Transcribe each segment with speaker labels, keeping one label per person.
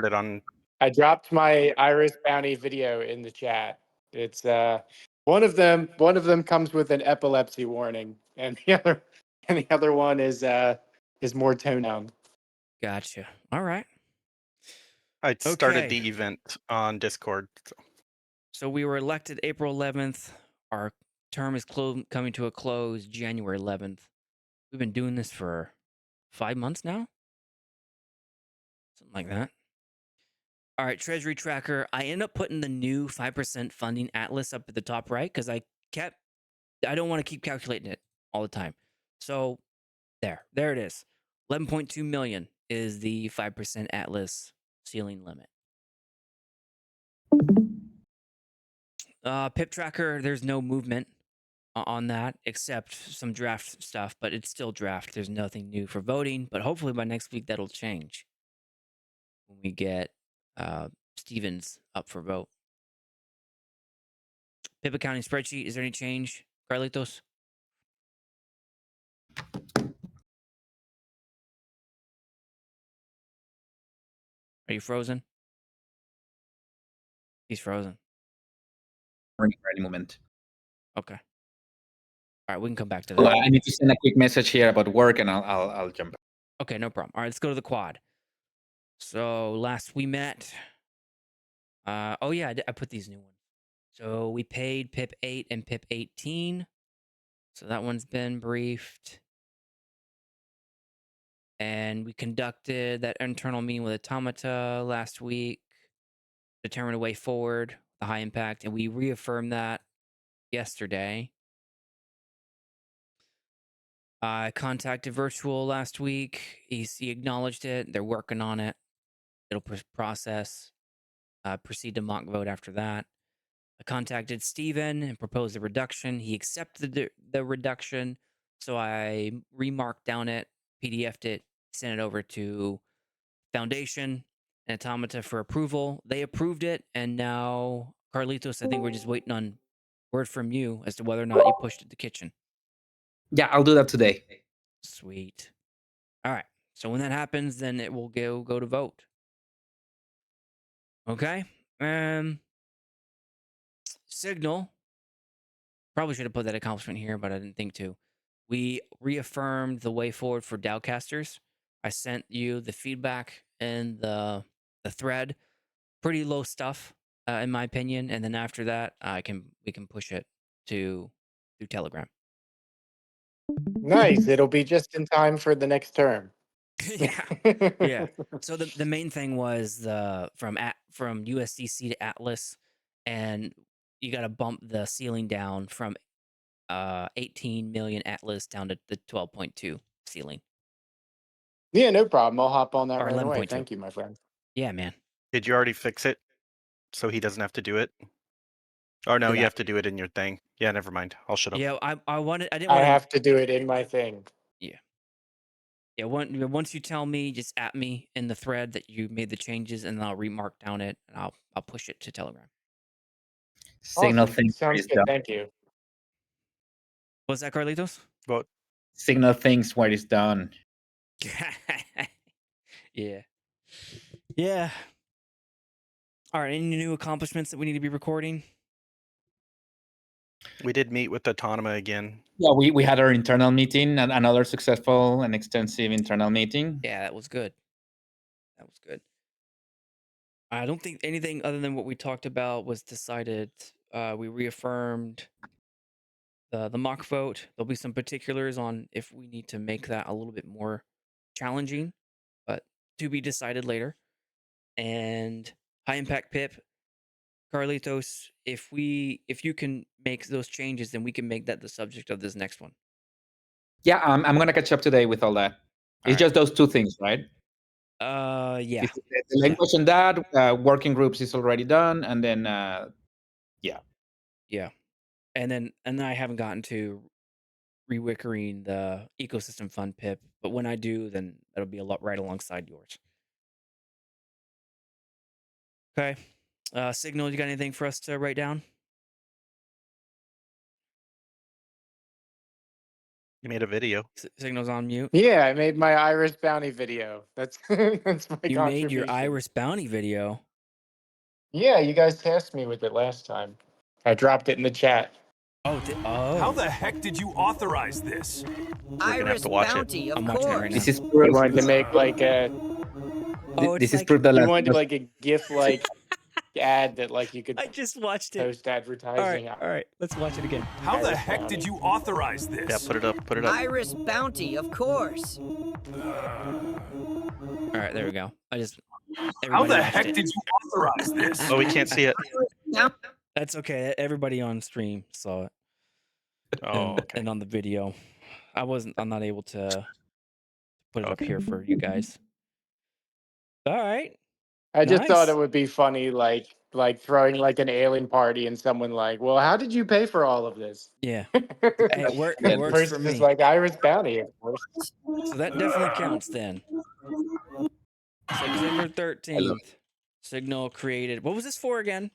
Speaker 1: it on.
Speaker 2: I dropped my Iris Bounty video in the chat. It's one of them. One of them comes with an epilepsy warning, and the other one is more tone down.
Speaker 3: Gotcha. All right.
Speaker 1: I started
Speaker 3: Okay.
Speaker 1: the event on Discord.
Speaker 3: So we were elected April 11th. Our term is coming to a close January 11th. We've been doing this for 5 months now? Something like that. All right, Treasury Tracker. I end up putting the new 5% funding atlas up at the top right because I don't want to keep calculating it all the time. So there it is. 11.2 million is the 5% atlas ceiling limit. Pip Tracker, there's no movement on that except some draft stuff, but it's still draft. There's nothing new for voting, but hopefully by next week that'll change when we get Stevens up for vote. Pip accounting spreadsheet, is there any change, Carlitos? Are you frozen? He's frozen.
Speaker 4: For any moment.
Speaker 3: Okay. All right, we can come back to
Speaker 4: Oh,
Speaker 3: that.
Speaker 4: I need to send a quick message here about work, and I'll jump back.
Speaker 3: Okay, no problem. All right, let's go to the quad. So last we met. Oh yeah, I put these new ones. So we paid Pip 8 and Pip 18. So that one's been briefed. And we conducted that internal meeting with Automata last week, determined a way forward, the high impact, and we reaffirmed that yesterday. I contacted Virtual last week. He acknowledged it. They're working on it. It'll process. Proceed to mock vote after that. I contacted Steven and proposed a reduction. He accepted the reduction. So I remarked down it, PDF'd it, sent it over to Foundation and Automata for approval. They approved it. And now, Carlitos, I think we're just waiting on word from you as to whether or not you pushed it to kitchen.
Speaker 4: Yeah, I'll do that today.
Speaker 3: Sweet. All right. So when that happens, then it will go to vote. Okay. Signal. Probably should have put that accomplishment here, but I didn't think to. We reaffirmed the way forward for DAOcasters. I sent you the feedback and the thread. Pretty low stuff, in my opinion. And then after that, we can push it through Telegram.
Speaker 2: Nice. It'll be just in time for the next term.
Speaker 3: Yeah. So the main thing was from USDC to Atlas, and you got to bump the ceiling down from 18 million Atlas down to the 12.2 ceiling.
Speaker 2: Yeah, no problem. I'll hop on that
Speaker 3: Or
Speaker 2: right away.
Speaker 3: 11.2.
Speaker 2: Thank you, my friend.
Speaker 3: Yeah, man.
Speaker 1: Did you already fix it so he doesn't have to do it? Or no, you have to do it in your thing. Yeah, never mind. I'll shut up.
Speaker 3: Yeah, I didn't want to.
Speaker 2: I have to do it in my thing.
Speaker 3: Yeah, once you tell me, just at me in the thread that you made the changes, and then I'll remark down it, and I'll push it to Telegram.
Speaker 4: Signal
Speaker 2: Awesome.
Speaker 4: things
Speaker 2: Sounds good.
Speaker 4: done.
Speaker 2: Thank you.
Speaker 3: What's that, Carlitos?
Speaker 1: Vote.
Speaker 4: Signal things where it's done.
Speaker 3: Yeah. Yeah. All right. Any new accomplishments that we need to be recording?
Speaker 1: We did meet with Autonoma again.
Speaker 4: Yeah, we had our internal meeting, and another successful and extensive internal meeting.
Speaker 3: Yeah, that was good. I don't think anything other than what we talked about was decided. We reaffirmed the mock vote. There'll be some particulars on if we need to make that a little bit more challenging, but to be decided later. And high impact Pip, Carlitos, if you can make those changes, then we can make that the subject of this next one.
Speaker 4: Yeah, I'm gonna catch up today with all that. It's just those two things, right?
Speaker 3: Yeah.
Speaker 4: The language and that working groups is already done, and then
Speaker 3: Yeah. And then I haven't gotten to rewickering the ecosystem fund Pip, but when I do, then that'll be a lot right alongside yours. Okay. Signal, you got anything for us to write down?
Speaker 1: You made a video.
Speaker 3: Signal's on mute.
Speaker 2: Yeah, I made my Iris Bounty video. That's that's my
Speaker 3: You made your
Speaker 2: contribution.
Speaker 3: Iris Bounty video.
Speaker 2: Yeah, you guys tasked me with it last time. I dropped it in the chat.
Speaker 3: Oh,
Speaker 5: How the heck did you authorize this?
Speaker 1: We're gonna have
Speaker 6: Iris
Speaker 1: to watch it.
Speaker 6: Bounty, of
Speaker 3: I'm watching it right
Speaker 6: course.
Speaker 3: now.
Speaker 4: This is
Speaker 2: You
Speaker 4: proof.
Speaker 2: wanted to make like a
Speaker 3: Oh, it's
Speaker 4: This is
Speaker 3: like
Speaker 4: proof that
Speaker 2: you
Speaker 4: Last
Speaker 2: wanted to
Speaker 4: of Us-
Speaker 2: like a GIF like ad that like you could
Speaker 3: I just watched it.
Speaker 2: post
Speaker 3: All
Speaker 2: advertising.
Speaker 3: right, let's watch it again.
Speaker 5: How the
Speaker 2: Iris
Speaker 5: heck
Speaker 2: Bounty.
Speaker 5: did you authorize this?
Speaker 1: Yeah, put it up. Put it up.
Speaker 6: Iris Bounty, of course.
Speaker 3: All right, there we go.
Speaker 5: How
Speaker 3: Everybody
Speaker 5: the
Speaker 3: watched
Speaker 5: heck
Speaker 3: it.
Speaker 5: did you authorize this?
Speaker 1: Oh, we can't see it.
Speaker 3: That's okay. Everybody on stream saw it.
Speaker 1: Oh,
Speaker 3: and,
Speaker 1: okay.
Speaker 3: and on the video, I'm not able to put it up
Speaker 1: Okay.
Speaker 3: here for you guys. All right.
Speaker 2: I just thought
Speaker 3: Nice.
Speaker 2: it would be funny, like throwing like an alien party and someone like, well, how did you pay for all of this?
Speaker 3: Yeah. Hey, it works
Speaker 2: Versus
Speaker 3: for
Speaker 2: just
Speaker 3: me.
Speaker 2: like Iris Bounty, of course.
Speaker 3: So that definitely counts then. September 13th. Signal created. What was this for again?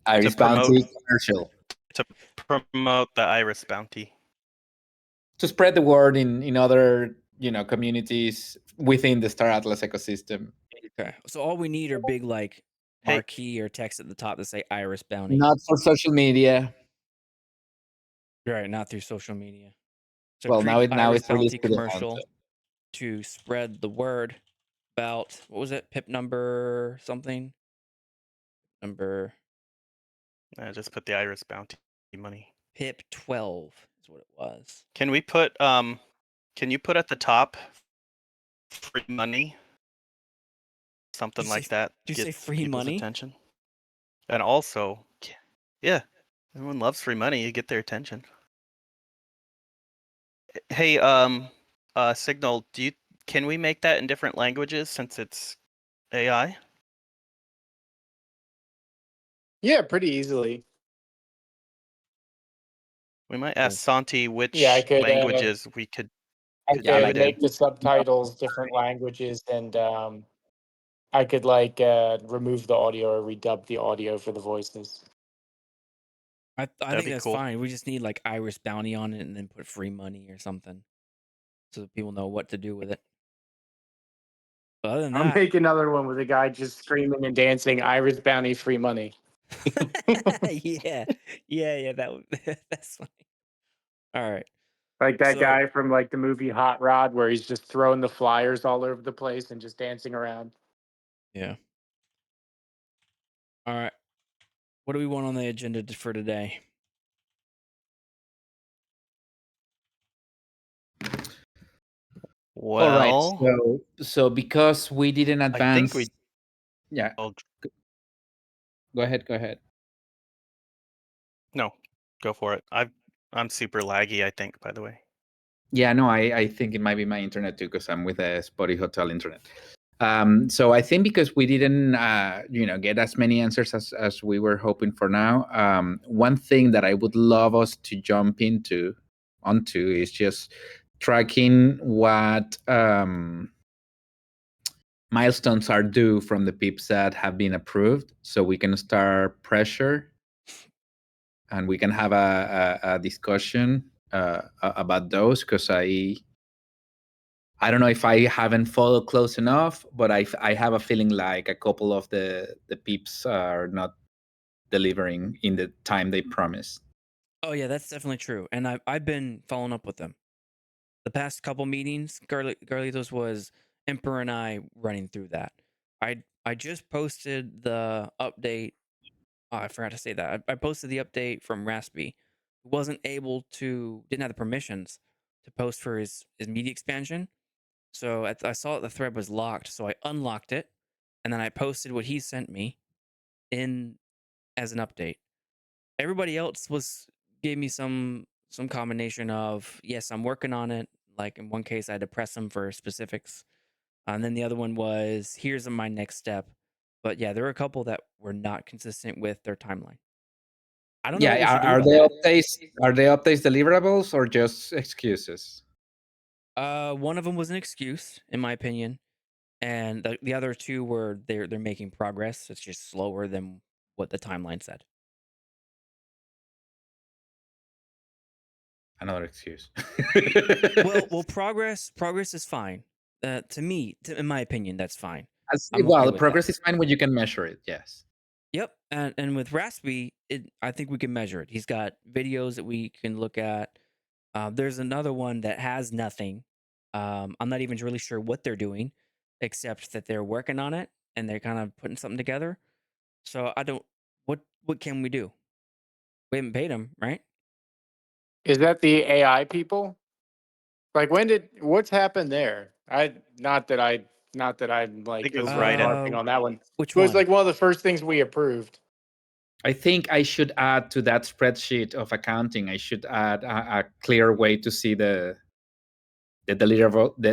Speaker 4: Iris
Speaker 1: To promote-
Speaker 4: Bounty commercial.
Speaker 1: To promote the Iris Bounty.
Speaker 4: To spread the word in other communities within the Star Atlas ecosystem.
Speaker 3: Okay. So all we need are big like
Speaker 1: Hey.
Speaker 3: marquee or text at the top that say Iris Bounty.
Speaker 4: Not for social media.
Speaker 3: Right, not through social media. So
Speaker 4: Well,
Speaker 3: create
Speaker 4: now
Speaker 3: Iris
Speaker 4: it's released
Speaker 3: Bounty
Speaker 4: to the
Speaker 3: commercial
Speaker 4: content.
Speaker 3: to spread the word about what was it? PIP number something? Number
Speaker 1: Just put the Iris Bounty money.
Speaker 3: PIP 12 is what it was.
Speaker 1: Can we put Can you put at the top free money? Something
Speaker 3: Did you
Speaker 1: like
Speaker 3: say-
Speaker 1: that.
Speaker 3: did you say
Speaker 1: get
Speaker 3: free
Speaker 1: people's
Speaker 3: money?
Speaker 1: Attention. And also, yeah, everyone loves free money. You get their attention. Hey, Signal, can we make that in different languages since it's AI?
Speaker 2: Yeah, pretty easily.
Speaker 1: We might ask Santi which
Speaker 2: Yeah, I could,
Speaker 1: languages we could.
Speaker 2: I
Speaker 1: Could
Speaker 2: could
Speaker 1: do it in.
Speaker 2: make the subtitles different languages, and I could like remove the audio or redub the audio for the voices.
Speaker 3: I
Speaker 1: That'd
Speaker 3: think
Speaker 1: be
Speaker 3: that's
Speaker 1: cool.
Speaker 3: fine. We just need like Iris Bounty on it and then put free money or something so that people know what to do with it. But other than
Speaker 2: I'll
Speaker 3: that,
Speaker 2: make another one with a guy just screaming and dancing, Iris Bounty, free money.
Speaker 3: yeah, that would that's funny. All right.
Speaker 2: Like that
Speaker 3: So-
Speaker 2: guy from like the movie Hot Rod, where he's just throwing the flyers all over the place and just dancing around.
Speaker 3: Yeah. All right. What do we want on the agenda for today?
Speaker 1: Well,
Speaker 4: All right. So because we didn't
Speaker 1: I
Speaker 4: advance,
Speaker 1: think we.
Speaker 4: yeah.
Speaker 1: Oh,
Speaker 4: Go ahead.
Speaker 1: no, go for it. I'm super laggy. I think. By the way.
Speaker 4: Yeah, no, I think it might be my internet too, because I'm with a spotty hotel internet. So I think because we didn't, get as many answers as we were hoping for now. One thing that I would love us to jump onto is just tracking what milestones are due from the PIPs that have been approved, so we can start pressure, and we can have a discussion about those, because I don't know if I haven't followed close enough, but I have a feeling like a couple of the peeps are not delivering in the time they promised.
Speaker 3: Oh yeah, that's definitely true. And I've been following up with them. The past couple meetings, Garlitos was Emperor and I running through that. I just posted the update. Oh, I forgot to say that. I posted the update from Raspy, who didn't have the permissions to post for his media expansion. So I saw the thread was locked, so I unlocked it, and then I posted what he sent me in as an update. Everybody else gave me some combination of, yes, I'm working on it. Like in one case, I had to press them for specifics, and then the other one was, here's my next step. But yeah, there were a couple that were not consistent with their timeline. I don't know what we should do
Speaker 4: are
Speaker 3: about
Speaker 4: they
Speaker 3: that.
Speaker 4: updates? Are they updates deliverables or just excuses?
Speaker 3: One of them was an excuse, in my opinion, and the other two were they're making progress. It's just slower than what the timeline said.
Speaker 4: Another excuse.
Speaker 3: Well, progress is fine. To me, in my opinion, that's fine. I'm okay
Speaker 4: Well,
Speaker 3: with that.
Speaker 4: progress is fine when you can measure it. Yes.
Speaker 3: Yep, and with Raspy, I think we can measure it. He's got videos that we can look at. There's another one that has nothing. I'm not even really sure what they're doing, except that they're working on it and they're kind of putting something together. So I don't. What can we do? We haven't paid him, right?
Speaker 2: Is that the AI people? Like what's happened there? Not that I'm
Speaker 1: I
Speaker 2: like
Speaker 1: think it was
Speaker 2: over
Speaker 1: Raiden.
Speaker 2: harping on that one.
Speaker 3: Which
Speaker 2: It was
Speaker 3: one?
Speaker 2: like one of the first things we approved.
Speaker 4: I think I should add to that spreadsheet of accounting. I should add a clear way to see the deliverables.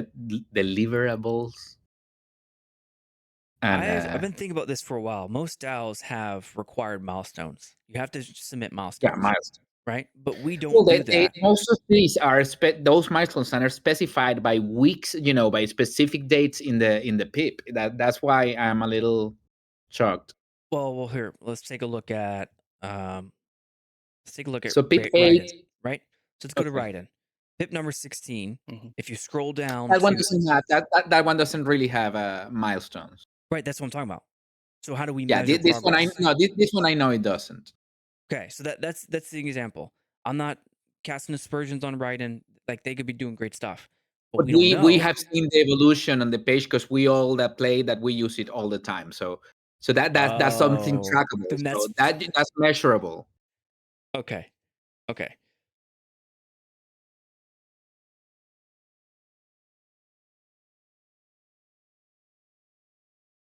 Speaker 4: And
Speaker 3: I've been thinking about this for a while. Most DAOs have required milestones. You have to submit
Speaker 4: yeah,
Speaker 3: milestones,
Speaker 4: milestones.
Speaker 3: right? But we don't
Speaker 4: Well,
Speaker 3: do that.
Speaker 4: most of these are those milestones are specified by weeks, by specific dates in the PIP. That's why I'm a little shocked.
Speaker 3: Well, here, let's take a look at
Speaker 4: So PIP
Speaker 3: Raiden,
Speaker 4: 8,
Speaker 3: right? So let's go to
Speaker 4: okay.
Speaker 3: Raiden. Pip number 16.
Speaker 1: Mhm.
Speaker 3: If you scroll down
Speaker 4: That one
Speaker 3: to
Speaker 4: doesn't have that one doesn't really have milestones.
Speaker 3: right, that's what I'm talking about. So how do we
Speaker 4: Yeah,
Speaker 3: measure
Speaker 4: this one
Speaker 3: progress?
Speaker 4: this one I know it doesn't.
Speaker 3: Okay, so that's the example. I'm not casting aspersions on Raiden. Like they could be doing great stuff, but
Speaker 4: But
Speaker 3: we don't
Speaker 4: we
Speaker 3: know.
Speaker 4: have seen the evolution on the page because we all that play that we use it all the time. So that's something
Speaker 3: Oh,
Speaker 4: trackable.
Speaker 3: then
Speaker 4: So
Speaker 3: that's
Speaker 4: that's measurable.
Speaker 3: okay. Okay.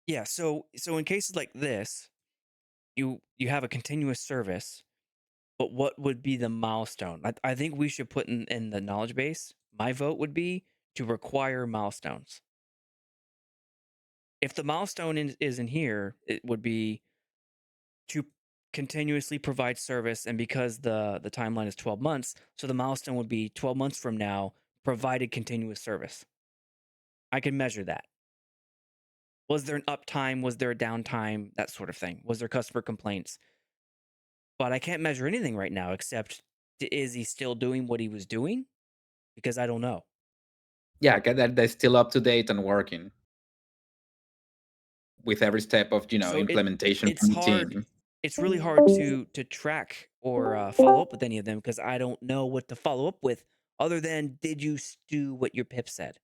Speaker 3: Yeah, so in cases like this, you have a continuous service, but what would be the milestone? I think we should put in the knowledge base. My vote would be to require milestones. If the milestone is in here, it would be to continuously provide service, and because the timeline is 12 months, so the milestone would be 12 months from now, provided continuous service. I can measure that. Was there an uptime? Was there a downtime? That sort of thing. Was there customer complaints? But I can't measure anything right now except is he still doing what he was doing? Because I don't know.
Speaker 4: Yeah, that's still up to date and working with every step of
Speaker 3: So
Speaker 4: implementation
Speaker 3: it's
Speaker 4: from the
Speaker 3: hard.
Speaker 4: team.
Speaker 3: It's really hard to track or follow up with any of them because I don't know what to follow up with other than did you do what your pip said?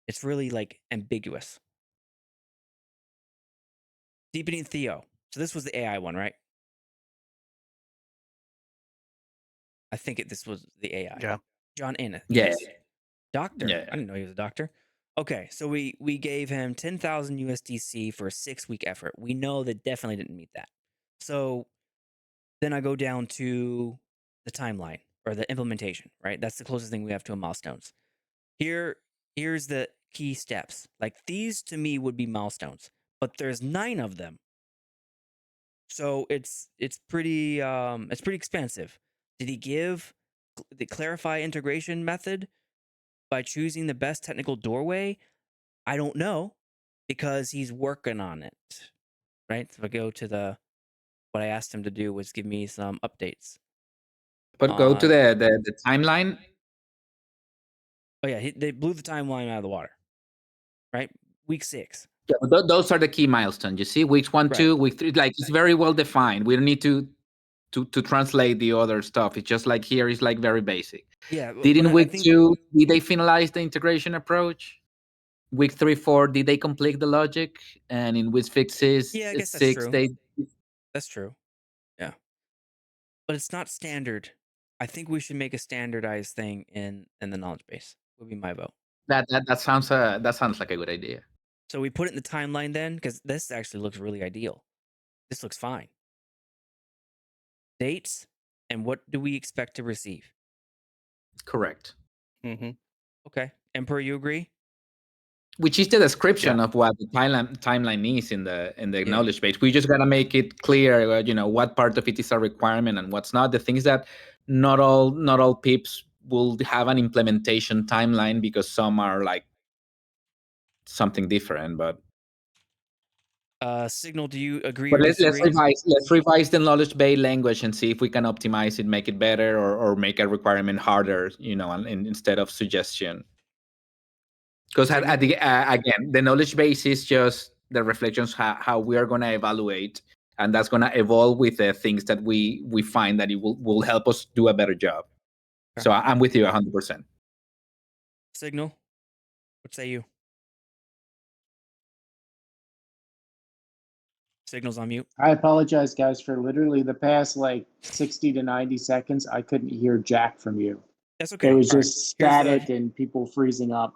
Speaker 3: It's really like ambiguous. Deepening Theo. So this was the AI one, right? I think this was the AI.
Speaker 1: Yeah.
Speaker 3: John Innes.
Speaker 4: Yeah.
Speaker 3: Doctor.
Speaker 4: Yeah.
Speaker 3: I didn't know he was a doctor. Okay, so we gave him 10,000 USDC for a 6-week effort. We know that definitely didn't meet that. So then I go down to the timeline or the implementation, right? That's the closest thing we have to a milestones. Here's the key steps. Like these to me would be milestones, but there's 9 of them. So it's pretty expensive. Did he give the clarify integration method by choosing the best technical doorway? I don't know because he's working on it. Right? So if I go to what I asked him to do was give me some updates.
Speaker 4: But go to the timeline.
Speaker 3: Oh yeah, they blew the timeline out of the water. Right? Week 6.
Speaker 4: Yeah, those are the key milestones. You see, weeks 1,
Speaker 3: Right.
Speaker 4: 2, week 3, like it's very well defined. We don't need to translate the other stuff. It's just like here is like very basic.
Speaker 3: Yeah,
Speaker 4: Did
Speaker 3: but
Speaker 4: in
Speaker 3: I
Speaker 4: week
Speaker 3: think
Speaker 4: 2 did they finalize the integration approach? Week 3, 4 did they complete the logic? And in week 6,
Speaker 3: yeah, I guess that's
Speaker 4: 6
Speaker 3: true. That's true. Yeah. But it's not standard. I think we should make a standardized thing in the knowledge base. Would be my vote.
Speaker 4: that sounds like a good idea.
Speaker 3: So we put it in the timeline then, because this actually looks really ideal. This looks fine. Dates and what do we expect to receive?
Speaker 4: Correct.
Speaker 1: Mm-hmm.
Speaker 3: Okay, Emperor, you agree?
Speaker 4: Which is the description
Speaker 1: Yeah.
Speaker 4: of what the timeline is in the
Speaker 3: Yeah.
Speaker 4: knowledge base. We just gotta make it clear, what part of it is a requirement and what's not. The thing is that not all pips will have an implementation timeline because some are like something different. But
Speaker 3: Signal, do you agree
Speaker 4: But
Speaker 3: or
Speaker 4: let's
Speaker 3: disagree?
Speaker 4: revise the knowledge base language and see if we can optimize it, make it better, or make a requirement harder. And instead of suggestion. Because
Speaker 3: Signal?
Speaker 4: again, the knowledge base is just the reflections how we are going to evaluate, and that's going to evolve with the things that we find that it will help us do a better job.
Speaker 3: Okay.
Speaker 4: So I'm with you 100%.
Speaker 3: Signal, what say you? Signal's on mute.
Speaker 2: I apologize, guys, for literally the past like 60 to 90 seconds. I couldn't hear jack from you.
Speaker 3: That's okay.
Speaker 2: It was
Speaker 3: All right.
Speaker 2: just
Speaker 3: Here's
Speaker 2: static and people freezing up.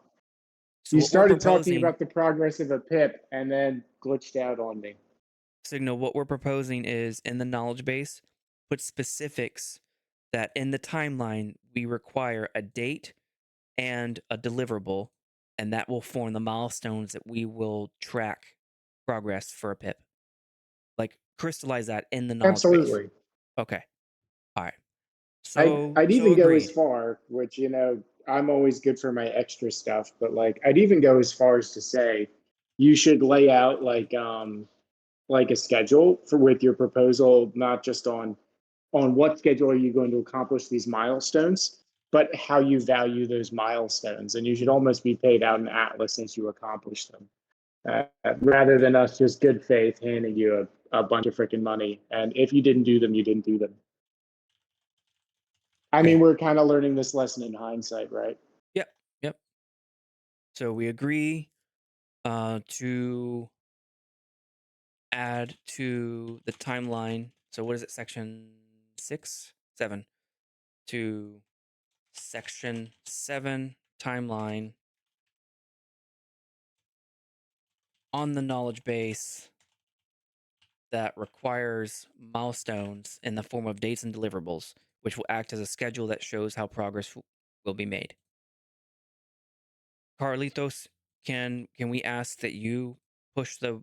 Speaker 3: So
Speaker 2: You
Speaker 3: what we're
Speaker 2: started talking
Speaker 3: proposing,
Speaker 2: about the progress of a pip and then glitched out on me.
Speaker 3: Signal, what we're proposing is in the knowledge base, put specifics that in the timeline we require a date and a deliverable, and that will form the milestones that we will track progress for a pip. Like crystallize that in the knowledge base.
Speaker 2: Absolutely.
Speaker 3: Okay. All right. So
Speaker 2: I'd even go as
Speaker 3: agreed.
Speaker 2: far, which, I'm always good for my extra stuff, but like I'd even go as far as to say you should lay out like a schedule for with your proposal, not just on what schedule are you going to accomplish these milestones, but how you value those milestones. And you should almost be paid out an atlas as you accomplish them, rather than us just good faith handing you a bunch of freaking money. And if you didn't do them, you didn't do them. I mean,
Speaker 3: Okay.
Speaker 2: we're kind of learning this lesson in hindsight, right?
Speaker 3: Yep. So we agree to add to the timeline. So what is it? Section 6, 7 to section 7 timeline on the knowledge base that requires milestones in the form of dates and deliverables, which will act as a schedule that shows how progress will be made. Carlitos, can we ask that you push the,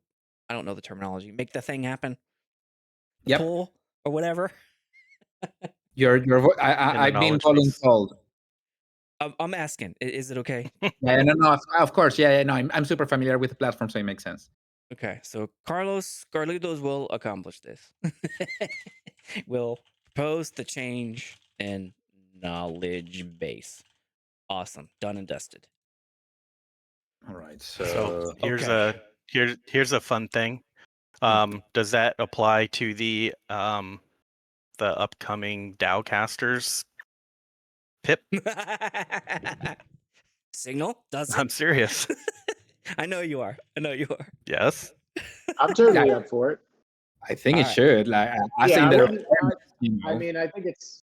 Speaker 3: I don't know the terminology, make the thing happen, the
Speaker 4: Yep.
Speaker 3: pull or whatever?
Speaker 4: I've been
Speaker 1: knowledge base.
Speaker 4: voluntold.
Speaker 3: I'm asking, is it okay?
Speaker 4: Yeah, no, of course. Yeah, no, I'm super familiar with the platform, so it makes sense.
Speaker 3: Okay, so Carlitos will accomplish this. Will propose the change in knowledge base. Awesome, done and dusted.
Speaker 4: All right.
Speaker 1: So here's
Speaker 3: okay.
Speaker 1: here's a fun thing. Does that apply to the upcoming DAO casters pip?
Speaker 3: Signal, does
Speaker 1: I'm
Speaker 3: it?
Speaker 1: serious.
Speaker 3: I know you are.
Speaker 1: Yes.
Speaker 2: I'm totally up for it.
Speaker 4: I think it
Speaker 3: Alright.
Speaker 4: should. Like, I
Speaker 2: Yeah,
Speaker 4: think
Speaker 2: I
Speaker 4: there.
Speaker 2: wouldn't. I mean, I think it's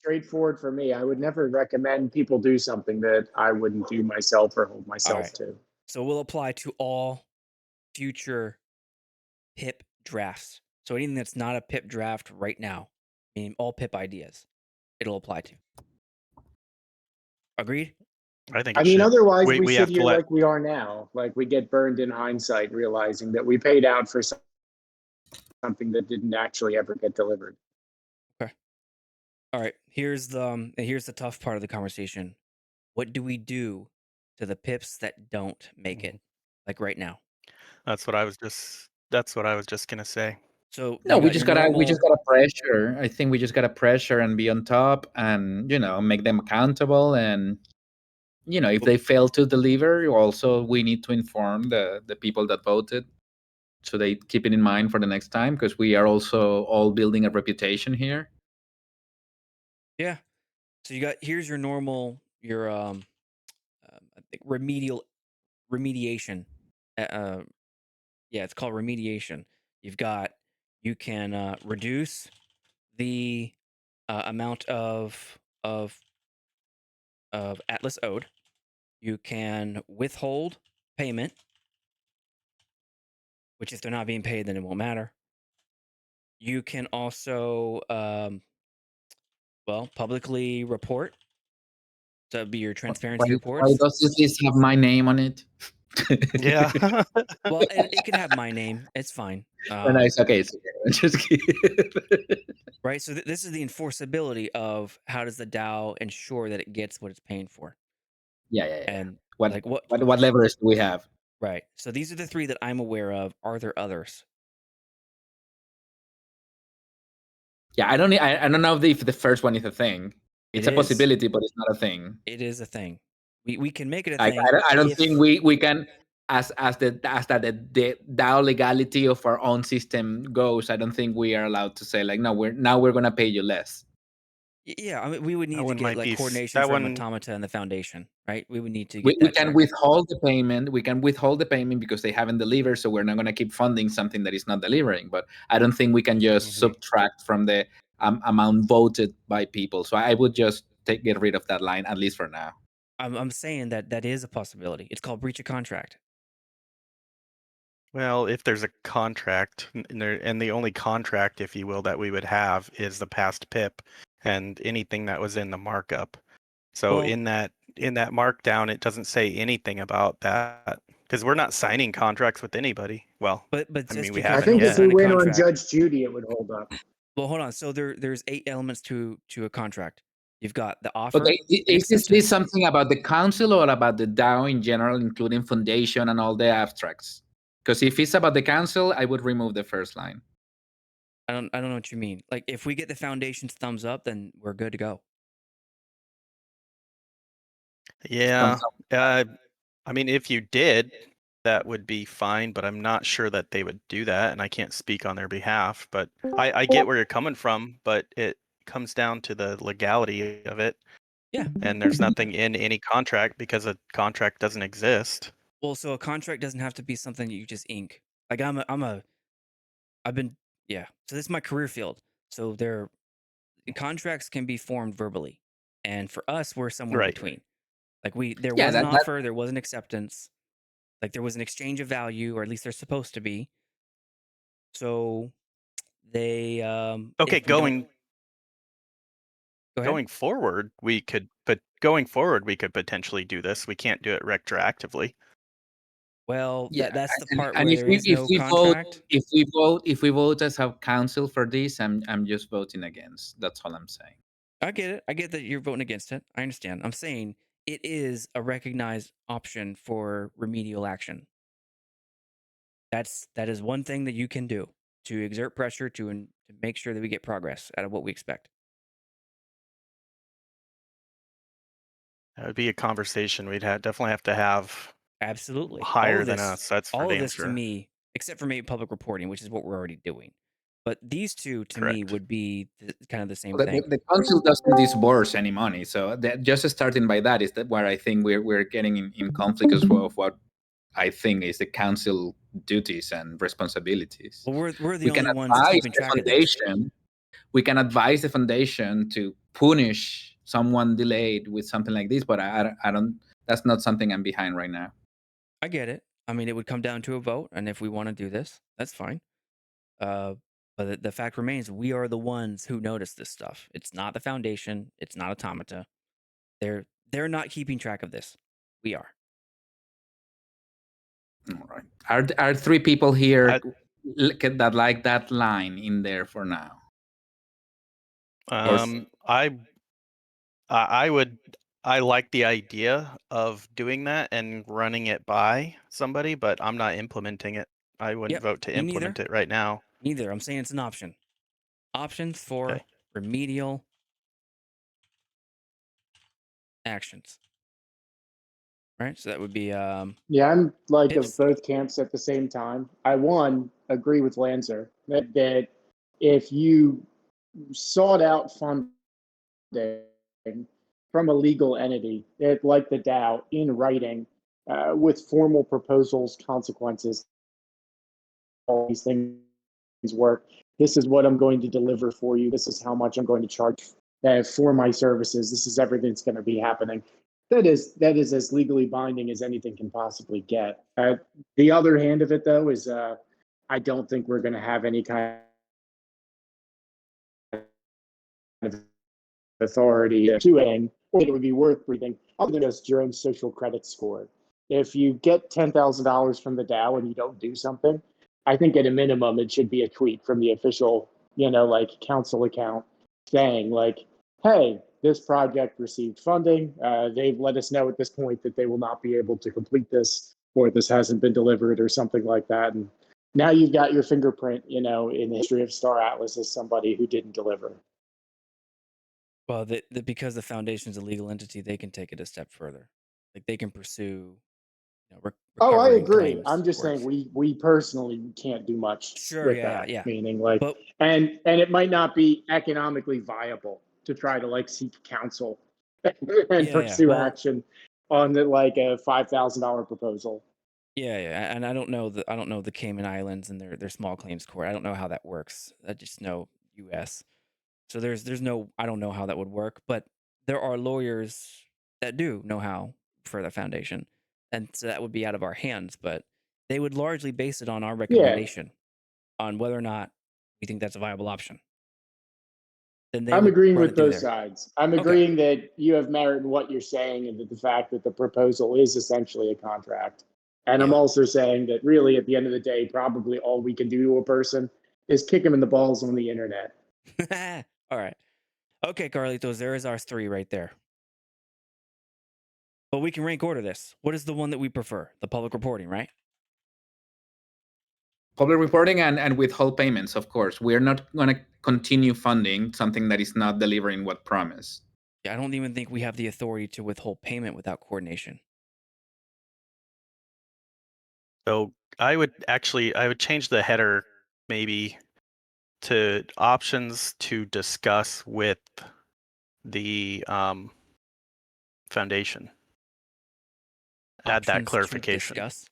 Speaker 2: straightforward for me. I would never recommend people do something that I wouldn't do myself or hold myself
Speaker 3: Alright.
Speaker 2: to.
Speaker 3: So we'll apply to all future pip drafts. So anything that's not a pip draft right now, meaning all pip ideas, it'll apply to. Agreed?
Speaker 1: I think
Speaker 2: I
Speaker 1: it
Speaker 2: mean,
Speaker 1: should.
Speaker 2: otherwise we
Speaker 1: We
Speaker 2: sit
Speaker 1: have to
Speaker 2: here
Speaker 1: let.
Speaker 2: like we are now. Like we get burned in hindsight, realizing that we paid out for something that didn't actually ever get delivered.
Speaker 3: Okay. All right. Here's the tough part of the conversation. What do we do to the pips that don't make it? Like right now.
Speaker 1: That's what I was just gonna say.
Speaker 3: So
Speaker 4: No,
Speaker 3: you
Speaker 4: we
Speaker 3: got
Speaker 4: just
Speaker 3: your
Speaker 4: gotta
Speaker 3: normal.
Speaker 4: pressure. I think we just gotta pressure and be on top, and make them accountable. And if they fail to deliver, also we need to inform the people that voted, so they keep it in mind for the next time, because we are also all building a reputation here.
Speaker 3: Yeah. So here's your normal I think remediation. Yeah, it's called remediation. You can reduce the amount of Atlas owed. You can withhold payment, which if they're not being paid, then it won't matter. You can also publicly report. So that'd be your transparency
Speaker 4: Why
Speaker 3: reports.
Speaker 4: does this have my name on it?
Speaker 1: Yeah.
Speaker 3: Well, it can have my name. It's fine.
Speaker 4: Nice. Okay, it's okay. I'm just kidding.
Speaker 3: Right. So this is the enforceability of how does the DAO ensure that it gets what it's paying for.
Speaker 4: Yeah.
Speaker 3: And
Speaker 4: What
Speaker 3: like what
Speaker 4: leverage do we have?
Speaker 3: Right. So these are the 3 that I'm aware of. Are there others?
Speaker 4: Yeah, I don't know if the first one is a thing.
Speaker 3: It
Speaker 4: It's a
Speaker 3: is.
Speaker 4: possibility, but it's not a thing.
Speaker 3: It is a thing. We can make it a
Speaker 4: Like
Speaker 3: thing
Speaker 4: I don't
Speaker 3: if
Speaker 4: think we can as the DAO legality of our own system goes. I don't think we are allowed to say like no, we're gonna pay you less.
Speaker 3: Yeah, I mean, we would
Speaker 1: That
Speaker 3: need to
Speaker 1: one
Speaker 3: get
Speaker 1: might
Speaker 3: like
Speaker 1: be
Speaker 3: coordination
Speaker 1: that
Speaker 3: from
Speaker 1: one.
Speaker 3: Automata and the foundation, right? We would need to
Speaker 4: We,
Speaker 3: get
Speaker 4: we
Speaker 3: that
Speaker 4: can
Speaker 3: checked.
Speaker 4: withhold the payment. We can withhold the payment because they haven't delivered, so we're not going to keep funding something that is not delivering. But I don't think we can just subtract from the amount voted by people. So I would just get rid of that line, at least for now.
Speaker 3: I'm saying that is a possibility. It's called breach of contract.
Speaker 1: Well, if there's a contract, and the only contract, if you will, that we would have is the past PIP and anything that was in the markup. So
Speaker 3: Well-
Speaker 1: in that markdown, it doesn't say anything about that because we're not signing contracts with anybody. Well,
Speaker 3: But
Speaker 1: I
Speaker 3: just
Speaker 1: mean, we
Speaker 3: because
Speaker 2: I
Speaker 1: haven't
Speaker 2: think
Speaker 3: don't
Speaker 2: if
Speaker 1: yet.
Speaker 2: we
Speaker 3: sign a
Speaker 2: win on
Speaker 3: contract.
Speaker 2: Judge Judy, it would hold up.
Speaker 3: Well, hold on. So there's 8 elements to a contract. You've got the offer.
Speaker 4: Okay,
Speaker 3: and
Speaker 4: is this
Speaker 3: acceptance.
Speaker 4: something about the council or about the DAO in general, including foundation and all the abstracts? Because if it's about the council, I would remove the first line.
Speaker 3: I don't know what you mean. Like if we get the foundation's thumbs up, then we're good to go.
Speaker 1: Yeah.
Speaker 4: Thumbs up.
Speaker 1: I mean, if you did, that would be fine, but I'm not sure that they would do that, and I can't speak on their behalf. But I get where you're coming from, but it comes down to the legality of it.
Speaker 3: Yeah.
Speaker 1: And there's nothing in any contract because a contract doesn't exist.
Speaker 3: Well, so a contract doesn't have to be something that you just ink. Like I've been yeah. So this is my career field. So contracts can be formed verbally. And for us, we're somewhere
Speaker 1: Right.
Speaker 3: between. Like there
Speaker 4: Yeah,
Speaker 3: was an
Speaker 4: that-
Speaker 3: offer, there was an acceptance, like there was an exchange of value, or at least there's supposed to be. So they
Speaker 1: Okay,
Speaker 3: if we don't- Go ahead.
Speaker 1: going forward, we could potentially do this. We can't do it retroactively.
Speaker 3: Well,
Speaker 4: Yeah,
Speaker 3: that's the
Speaker 4: and-
Speaker 3: part
Speaker 4: and
Speaker 3: where
Speaker 4: if
Speaker 3: there
Speaker 4: we,
Speaker 3: is
Speaker 4: if
Speaker 3: no
Speaker 4: we
Speaker 3: contract.
Speaker 4: if we vote as a council for this, I'm just voting against. That's all I'm saying.
Speaker 3: I get it. I get that you're voting against it. I understand. I'm saying it is a recognized option for remedial action. That is one thing that you can do to exert pressure to make sure that we get progress out of what we expect.
Speaker 1: That would be a conversation we'd definitely have to have
Speaker 3: Absolutely.
Speaker 1: higher than us. That's for
Speaker 3: all of
Speaker 1: damn
Speaker 3: this
Speaker 1: sure.
Speaker 3: to me, except for maybe public reporting, which is what we're already doing. But these two to me
Speaker 1: Correct.
Speaker 3: would be kind of the same
Speaker 4: The,
Speaker 3: thing.
Speaker 4: the council doesn't disburse any money, so just starting by that is where I think we're getting in conflict as well of what I think is the council duties and responsibilities.
Speaker 3: Well, we're the
Speaker 4: We
Speaker 3: only
Speaker 4: can
Speaker 3: ones
Speaker 4: advise
Speaker 3: keeping
Speaker 4: the
Speaker 3: track of this.
Speaker 4: foundation. We can advise the foundation to punish someone delayed with something like this, but I don't. That's not something I'm behind right now.
Speaker 3: I get it. I mean, it would come down to a vote, and if we want to do this, that's fine. But the fact remains, we are the ones who notice this stuff. It's not the foundation. It's not Automata. They're not keeping track of this. We are.
Speaker 4: All right. Are 3 people here that like that line in there for now?
Speaker 1: I like the idea of doing that and running it by somebody, but I'm not implementing it. I wouldn't
Speaker 3: Yep,
Speaker 1: vote to
Speaker 3: me
Speaker 1: implement
Speaker 3: neither.
Speaker 1: it right now.
Speaker 3: Neither. I'm saying it's an option. Options for
Speaker 1: Okay.
Speaker 3: remedial actions. Right? So that would be
Speaker 2: Yeah, I'm like of
Speaker 3: Pips.
Speaker 2: both camps at the same time. I agree with Lancer that if you sought out funding from a legal entity, like the DAO, in writing, with formal proposals, consequences, all these things work. This is what I'm going to deliver for you. This is how much I'm going to charge for my services. This is everything that's going to be happening. That is as legally binding as anything can possibly get. The other hand of it, though, is I don't think we're going to have any kind of authority to it, or it would be worth breathing, other than just your own social credit score. If you get $10,000 from the DAO and you don't do something, I think at a minimum it should be a tweet from the official, like council account saying like, hey, this project received funding. They've let us know at this point that they will not be able to complete this or this hasn't been delivered or something like that. And now you've got your fingerprint, in the history of Star Atlas as somebody who didn't deliver.
Speaker 3: Well, because the foundation's a legal entity, they can take it a step further. Like they can pursue,
Speaker 2: Oh, I
Speaker 3: recovering
Speaker 2: agree.
Speaker 3: claims.
Speaker 2: I'm just saying we personally can't do much
Speaker 3: Sure,
Speaker 2: with
Speaker 3: yeah,
Speaker 2: that.
Speaker 3: yeah.
Speaker 2: Meaning like,
Speaker 3: But
Speaker 2: and it might not be economically viable to try to like seek counsel and pursue
Speaker 3: Well,
Speaker 2: action on like a $5,000 proposal.
Speaker 3: yeah, and I don't know the Cayman Islands and their small claims court. I don't know how that works. I just know U.S. So there's no, I don't know how that would work, but there are lawyers that do know how for the foundation, and so that would be out of our hands. But they would largely base it on our recommendation on whether or not we think that's a viable option. Then they
Speaker 2: I'm
Speaker 3: would
Speaker 2: agreeing
Speaker 3: run
Speaker 2: with
Speaker 3: it through
Speaker 2: both
Speaker 3: there.
Speaker 2: sides. I'm
Speaker 3: Okay.
Speaker 2: agreeing that you have merit in what you're saying and that the fact that the proposal is essentially a contract. And I'm
Speaker 3: Yeah.
Speaker 2: also saying that really at the end of the day, probably all we can do to a person is kick him in the balls on the internet.
Speaker 3: All right. Okay, Carlitos, there is our 3 right there. But we can rank order this. What is the one that we prefer? The public reporting, right?
Speaker 4: Public reporting and withhold payments, of course. We're not going to continue funding something that is not delivering what promised.
Speaker 3: Yeah, I don't even think we have the authority to withhold payment without coordination.
Speaker 1: So I would change the header maybe to options to discuss with the foundation. Add that
Speaker 3: Options to
Speaker 1: clarification.
Speaker 3: discuss.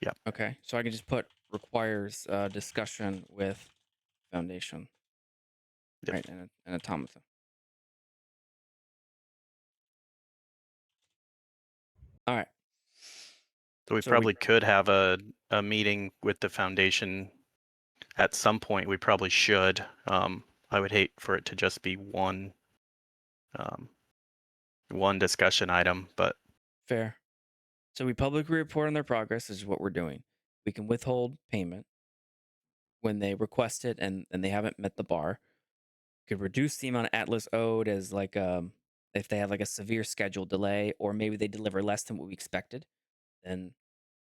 Speaker 1: Yeah.
Speaker 3: Okay, so I can just put requires discussion with foundation,
Speaker 1: Yep.
Speaker 3: right, and an automata. All right.
Speaker 1: So we probably could have a meeting with the foundation at some point. We probably should. I would hate for it to just be one discussion item, but
Speaker 3: Fair. So we publicly report on their progress, is what we're doing. We can withhold payment when they request it and they haven't met the bar. Could reduce the amount of Atlas owed as like if they have like a severe schedule delay, or maybe they deliver less than what we expected, then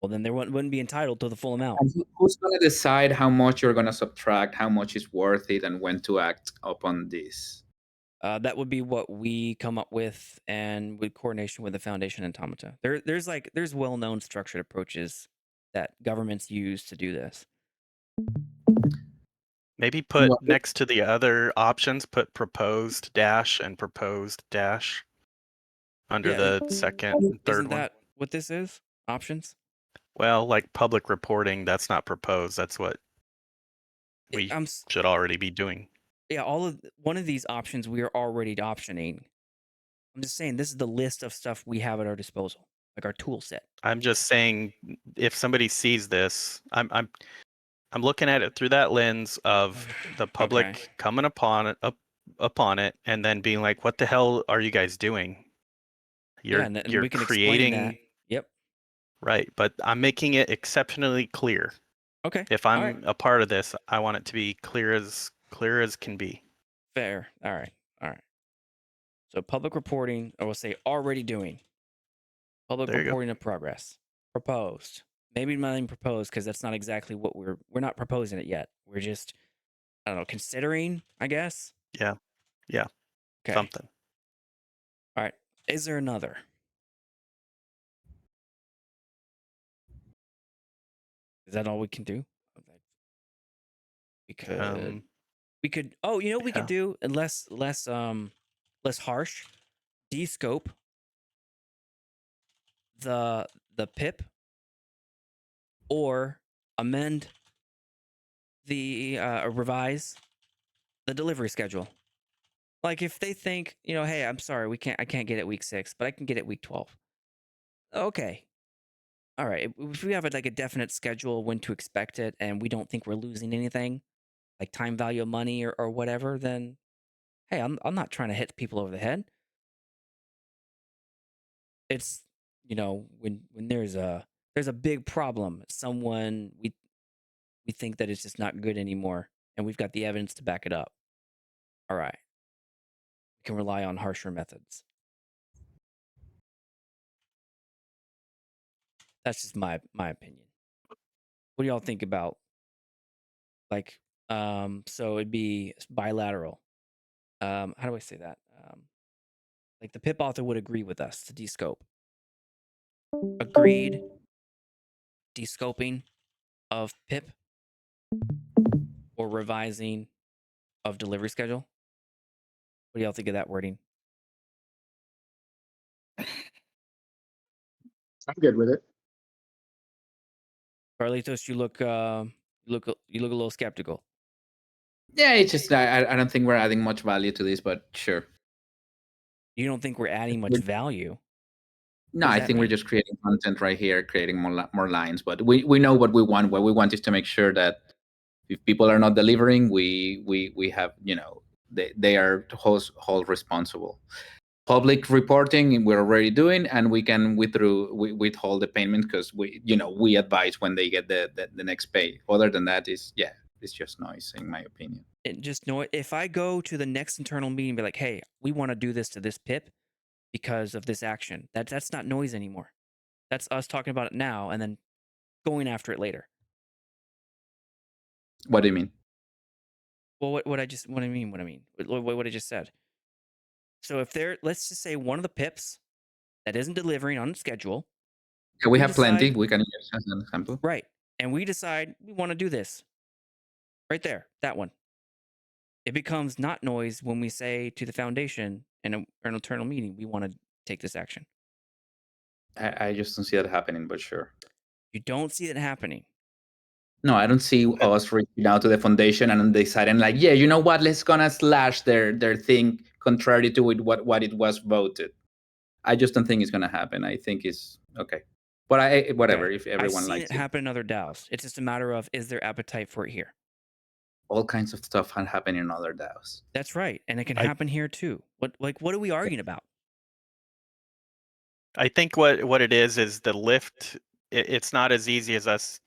Speaker 3: they wouldn't be entitled to the full amount.
Speaker 4: And who's going to decide how much you're going to subtract, how much is worth it, and when to act upon this?
Speaker 3: That would be what we come up with, and with coordination with the foundation and automata. There's well-known structured approaches that governments use to do this.
Speaker 1: maybe put next to the other options, put proposed dash and proposed dash under the second and third
Speaker 3: Isn't
Speaker 1: one.
Speaker 3: that what this is? Options?
Speaker 1: Well, like public reporting, that's not proposed. That's what we should already be doing.
Speaker 3: Yeah, one of these options we are already optioning. I'm just saying this is the list of stuff we have at our disposal, like our tool set.
Speaker 1: I'm just saying, if somebody sees this, I'm looking at it through that lens of the public coming upon it and then being like, "What the hell are you guys doing? You're
Speaker 3: we can
Speaker 1: creating
Speaker 3: explain that. Yep.
Speaker 1: Right, but I'm making it exceptionally clear.
Speaker 3: Okay.
Speaker 1: If I'm a part of this, I want it to be clear as can be.
Speaker 3: Fair. All right. So public reporting, I will say already doing. Public reporting of progress. Proposed. Maybe not even proposed, because that's not exactly what we're not proposing it yet. We're just, I don't know, considering, I guess.
Speaker 1: Yeah.
Speaker 3: Okay.
Speaker 1: Something.
Speaker 3: All right. Is there another? Is that all we can do? We could. Oh, we could do less harsh. De-scope the PIP, or amend the revise the delivery schedule. Like if they think, hey, I'm sorry, I can't get it week 6, but I can get it week 12. Okay. All right. If we have like a definite schedule when to expect it, and we don't think we're losing anything, like time value of money or whatever, then hey, I'm not trying to hit people over the head. It's when there's a big problem, someone we think that it's just not good anymore, and we've got the evidence to back it up. All right. We can rely on harsher methods. That's just my opinion. What do y'all think about like so it'd be bilateral. How do I say that? Like the pip author would agree with us to descope. Agreed descoping of pip or revising of delivery schedule. What do y'all think of that wording?
Speaker 2: I'm good with it.
Speaker 3: Carlitos, you look a little skeptical.
Speaker 4: Yeah, it's just I don't think we're adding much value to this, but sure.
Speaker 3: You don't think we're adding much value?
Speaker 4: No,
Speaker 3: does
Speaker 4: I
Speaker 3: that
Speaker 4: think we're
Speaker 3: mean?
Speaker 4: just creating content right here, creating more lines. But we know what we want. What we want is to make sure that if people are not delivering, we have they are whole responsible. Public reporting we're already doing, and we can withhold the payment because we advise when they get the next pay. Other than that, it's just noise in my opinion.
Speaker 3: And just know it. If I go to the next internal meeting and be like, hey, we want to do this to this pip because of this action, that's not noise anymore. That's us talking about it now and then going after it later.
Speaker 4: What do you mean?
Speaker 3: Well, what I mean, what I just said. So if let's just say one of the pips that isn't delivering on schedule,
Speaker 4: Yeah, we have plenty.
Speaker 3: decide,
Speaker 4: We can use as an example.
Speaker 3: right? And we decide we want to do this, right there, that one. It becomes not noise when we say to the foundation in an internal meeting, we want to take this action.
Speaker 4: I just don't see that happening, but sure.
Speaker 3: You don't see it happening.
Speaker 4: No, I don't see us reaching out to the foundation and deciding like, yeah, you know what? Let's gonna slash their thing contrary to what it was voted. I just don't think it's gonna happen. I think it's okay. But whatever.
Speaker 3: Okay.
Speaker 4: If everyone
Speaker 3: I've seen
Speaker 4: likes
Speaker 3: it
Speaker 4: it,
Speaker 3: happen in other DAOs. It's just a matter of is there appetite for it here?
Speaker 4: all kinds of stuff can happen in other DAOs.
Speaker 3: That's right, and it can
Speaker 1: I-
Speaker 3: happen here too. What are we arguing about?
Speaker 1: I think what it is the lift. It's not as easy as us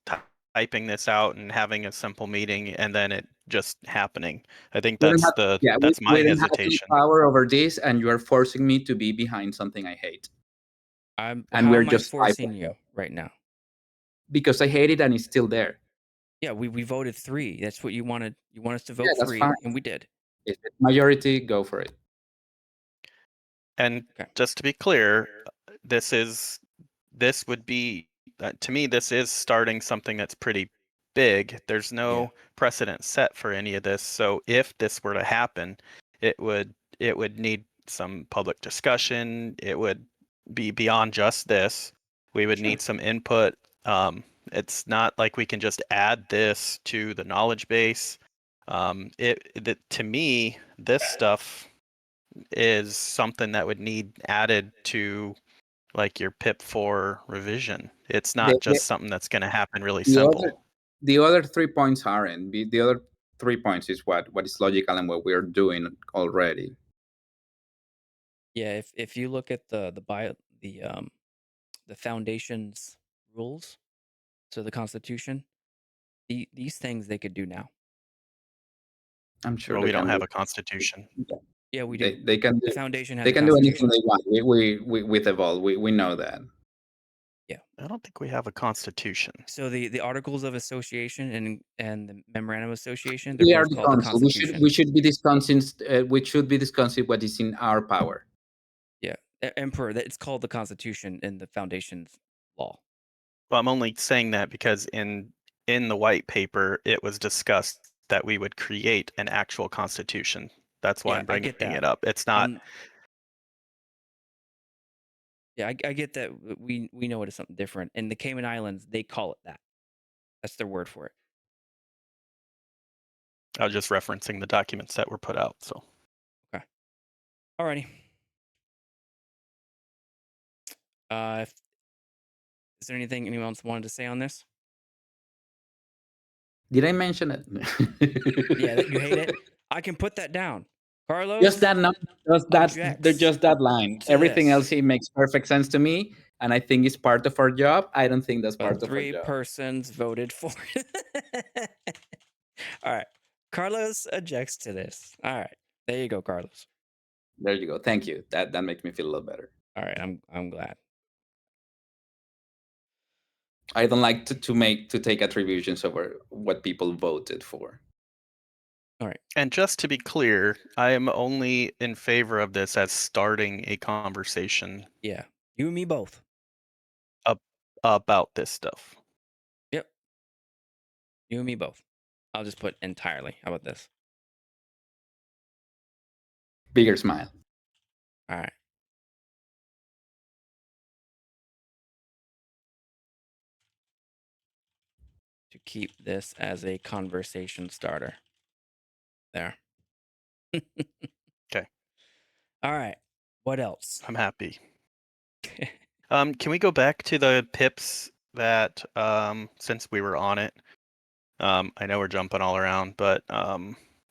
Speaker 1: typing this out and having a simple meeting and then it just happening. I think
Speaker 4: We don't
Speaker 1: that's
Speaker 4: have,
Speaker 1: that's my
Speaker 4: we don't have any
Speaker 1: hesitation.
Speaker 4: power over this, and you are forcing me to be behind something I hate. And
Speaker 3: How
Speaker 4: we're
Speaker 3: am I
Speaker 4: just
Speaker 3: forcing
Speaker 4: typing
Speaker 3: you right now?
Speaker 4: because I hate it and it's still there.
Speaker 3: Yeah, we voted 3. That's what you wanted. You want us to vote
Speaker 4: Yeah, that's
Speaker 3: 3,
Speaker 4: fine.
Speaker 3: and we did.
Speaker 4: If it's majority, go for it.
Speaker 1: And
Speaker 3: Okay.
Speaker 1: just to be clear, this would be to me this is starting something that's pretty big. There's no precedent set for any of this. So if this were to happen, it would need some public discussion. It would be beyond just this. We would need some input. It's not like we can just add this to the knowledge base. To me, this stuff is something that would need added to like your pip 4 revision. It's
Speaker 4: The,
Speaker 1: not just something that's going to happen really
Speaker 4: the
Speaker 1: simple.
Speaker 4: the other 3 points aren't. The other 3 points is what is logical and what we're doing already.
Speaker 3: Yeah, if you look at the foundation's rules, so the Constitution, these things they could do now.
Speaker 4: I'm sure
Speaker 1: Well,
Speaker 4: they
Speaker 1: we don't
Speaker 4: can
Speaker 1: have
Speaker 4: do.
Speaker 1: a constitution.
Speaker 3: Yeah, we do.
Speaker 4: They can do.
Speaker 3: The foundation has
Speaker 4: They
Speaker 3: a
Speaker 4: can do anything
Speaker 3: constitution.
Speaker 4: they want. We with Evolve, we know that.
Speaker 1: I don't think we have a constitution.
Speaker 3: So the articles of association and the memorandum of association, they're
Speaker 4: We are
Speaker 3: both
Speaker 4: the
Speaker 3: called the
Speaker 4: council.
Speaker 3: Constitution.
Speaker 4: We should be discussing. We should be discussing what is in our power.
Speaker 3: Yeah, Emperor. It's called the Constitution in the foundation's law.
Speaker 1: Well, I'm only saying that because in the white paper it was discussed that we would create an actual constitution. That's why
Speaker 3: Yeah,
Speaker 1: I'm
Speaker 3: I
Speaker 1: bringing
Speaker 3: get that.
Speaker 1: it up. It's not.
Speaker 3: Yeah, I get that. We know it is something different. In the Cayman Islands, they call it that. That's their word for it.
Speaker 1: I was just referencing the documents that were put out. So.
Speaker 3: Okay. Alrighty. Is there anything anyone else wanted to say on this?
Speaker 4: Did I mention it?
Speaker 3: Yeah, that you hate it. I can put that down. Carlos,
Speaker 4: Just that number,
Speaker 3: objects
Speaker 4: just that line.
Speaker 3: to
Speaker 4: Everything
Speaker 3: this.
Speaker 4: else, it makes perfect sense to me, and I think it's part of our job. I don't think that's
Speaker 3: But
Speaker 4: part of our
Speaker 3: 3
Speaker 4: job.
Speaker 3: persons voted for it. All right. Carlos objects to this. All right. There you go, Carlos.
Speaker 4: There you go. Thank you. That makes me feel a little better.
Speaker 3: All right. I'm glad.
Speaker 4: I don't like to take attributions over what people voted for.
Speaker 3: All right.
Speaker 1: And just to be clear, I am only in favor of this as starting a conversation
Speaker 3: Yeah. You and me both.
Speaker 1: about this stuff.
Speaker 3: Yep. You and me both. I'll just put entirely. How about this?
Speaker 4: Bigger smile.
Speaker 3: All right. To keep this as a conversation starter. There.
Speaker 1: Okay.
Speaker 3: All right. What else?
Speaker 1: I'm happy. Can we go back to the pips that since we were on it? I know we're jumping all around, but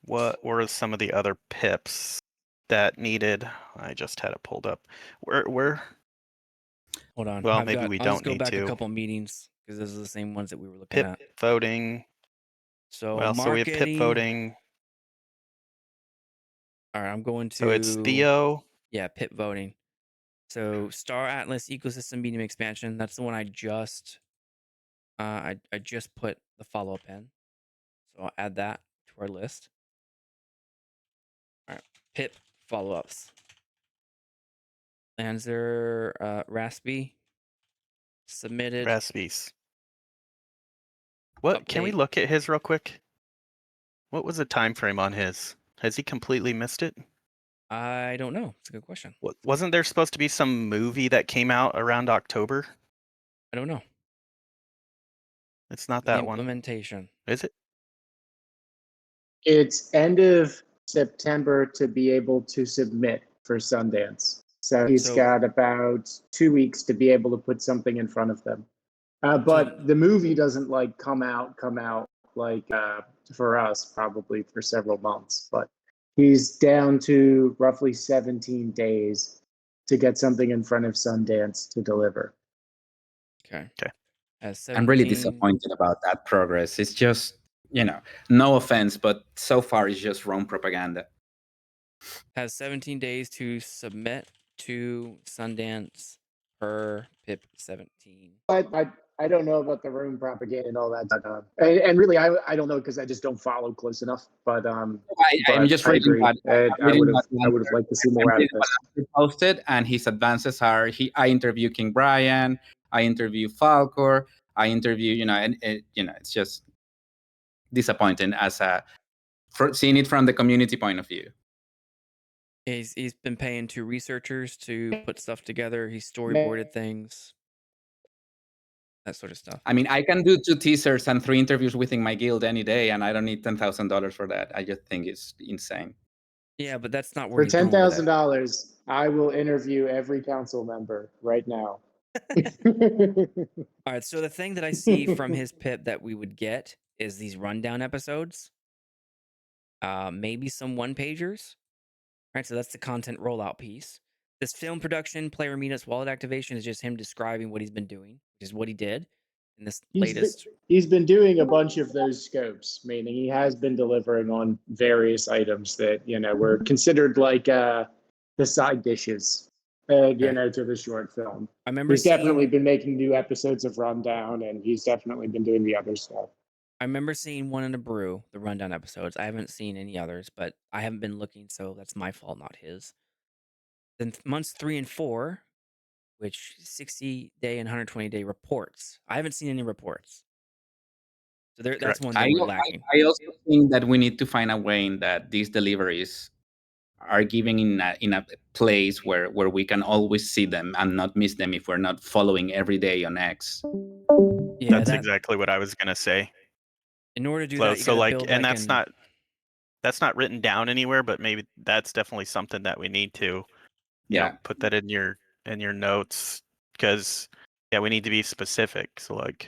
Speaker 1: what were some of the other pips that needed? I just had it pulled up. Where?
Speaker 3: Hold on.
Speaker 1: Well, maybe we
Speaker 3: I'll just
Speaker 1: don't
Speaker 3: go
Speaker 1: need
Speaker 3: back a
Speaker 1: to.
Speaker 3: couple meetings because those are the same ones that we were looking
Speaker 1: Pip
Speaker 3: at.
Speaker 1: voting.
Speaker 3: So
Speaker 1: Well, so we have pip
Speaker 3: marketing.
Speaker 1: voting.
Speaker 3: All right, I'm going to.
Speaker 1: So it's Theo.
Speaker 3: Yeah, pip voting. So Star Atlas ecosystem medium expansion. That's the one I just. I just put the follow up in, so I'll add that to our list. All right, pip follow ups. Lanzer Raspy submitted.
Speaker 1: Raspies. What? Can we
Speaker 3: Update.
Speaker 1: look at his real quick? What was the time frame on his? Has he completely missed it?
Speaker 3: I don't know. It's a good question.
Speaker 1: Wasn't there supposed to be some movie that came out around October?
Speaker 3: I don't know.
Speaker 1: It's not
Speaker 3: The
Speaker 1: that one,
Speaker 3: implementation.
Speaker 1: is it?
Speaker 2: It's end of September to be able to submit for Sundance. So he's got about 2 weeks to be able to put something in front of them. But the movie doesn't like come out like for us probably for several months. But he's down to roughly 17 days to get something in front of Sundance to deliver.
Speaker 3: Okay.
Speaker 4: I'm really disappointed about that progress. It's just, no offense, but so far it's just wrong propaganda.
Speaker 3: Has 17 days to submit to Sundance per pip 17.
Speaker 2: I don't know about the room propaganda and all that. And really, I don't know because I just don't follow close enough. But
Speaker 4: I'm
Speaker 2: but
Speaker 4: just
Speaker 2: I
Speaker 4: reading
Speaker 2: agree.
Speaker 4: what
Speaker 2: I would have liked to see more out of this.
Speaker 4: he posted, and his advances are I interview King Brian, I interview Falcor, I interview, it's just disappointing as seeing it from the community point of view.
Speaker 3: He's been paying 2 researchers to put stuff together. He storyboarded things, that sort of stuff.
Speaker 4: I mean, I can do 2 teasers and 3 interviews within my guild any day, and I don't need $10,000 for that. I just think it's insane.
Speaker 3: Yeah, but that's not where
Speaker 2: For
Speaker 3: he's going with it.
Speaker 2: $10,000, I will interview every council member right now.
Speaker 3: All right, so the thing that I see from his pip that we would get is these rundown episodes. Maybe some one-pagers. All right, so that's the content rollout piece. This film production, player meetups, wallet activation is just him describing what he's been doing, which is what he did in this latest.
Speaker 2: He's been doing a bunch of those scopes, meaning he has been delivering on various items that were considered like the side dishes, to the short film.
Speaker 3: I remember
Speaker 2: he's definitely been making new episodes of Rundown, and he's definitely been doing the other stuff.
Speaker 3: I remember seeing one in a brew, the rundown episodes. I haven't seen any others, but I haven't been looking, so that's my fault, not his. Then months 3 and 4, which 60-day and 120-day reports. I haven't seen any reports. So that's one thing we're lacking.
Speaker 4: I also think that we need to find a way in that these deliveries are given in a place where we can always see them and not miss them if we're not following every day on X.
Speaker 3: Yeah,
Speaker 1: that's exactly what I was gonna say.
Speaker 3: In order to do that, you gotta build
Speaker 1: and that's not written down anywhere, but maybe that's definitely something that we need to, put that in your notes, because we need to be specific. So like.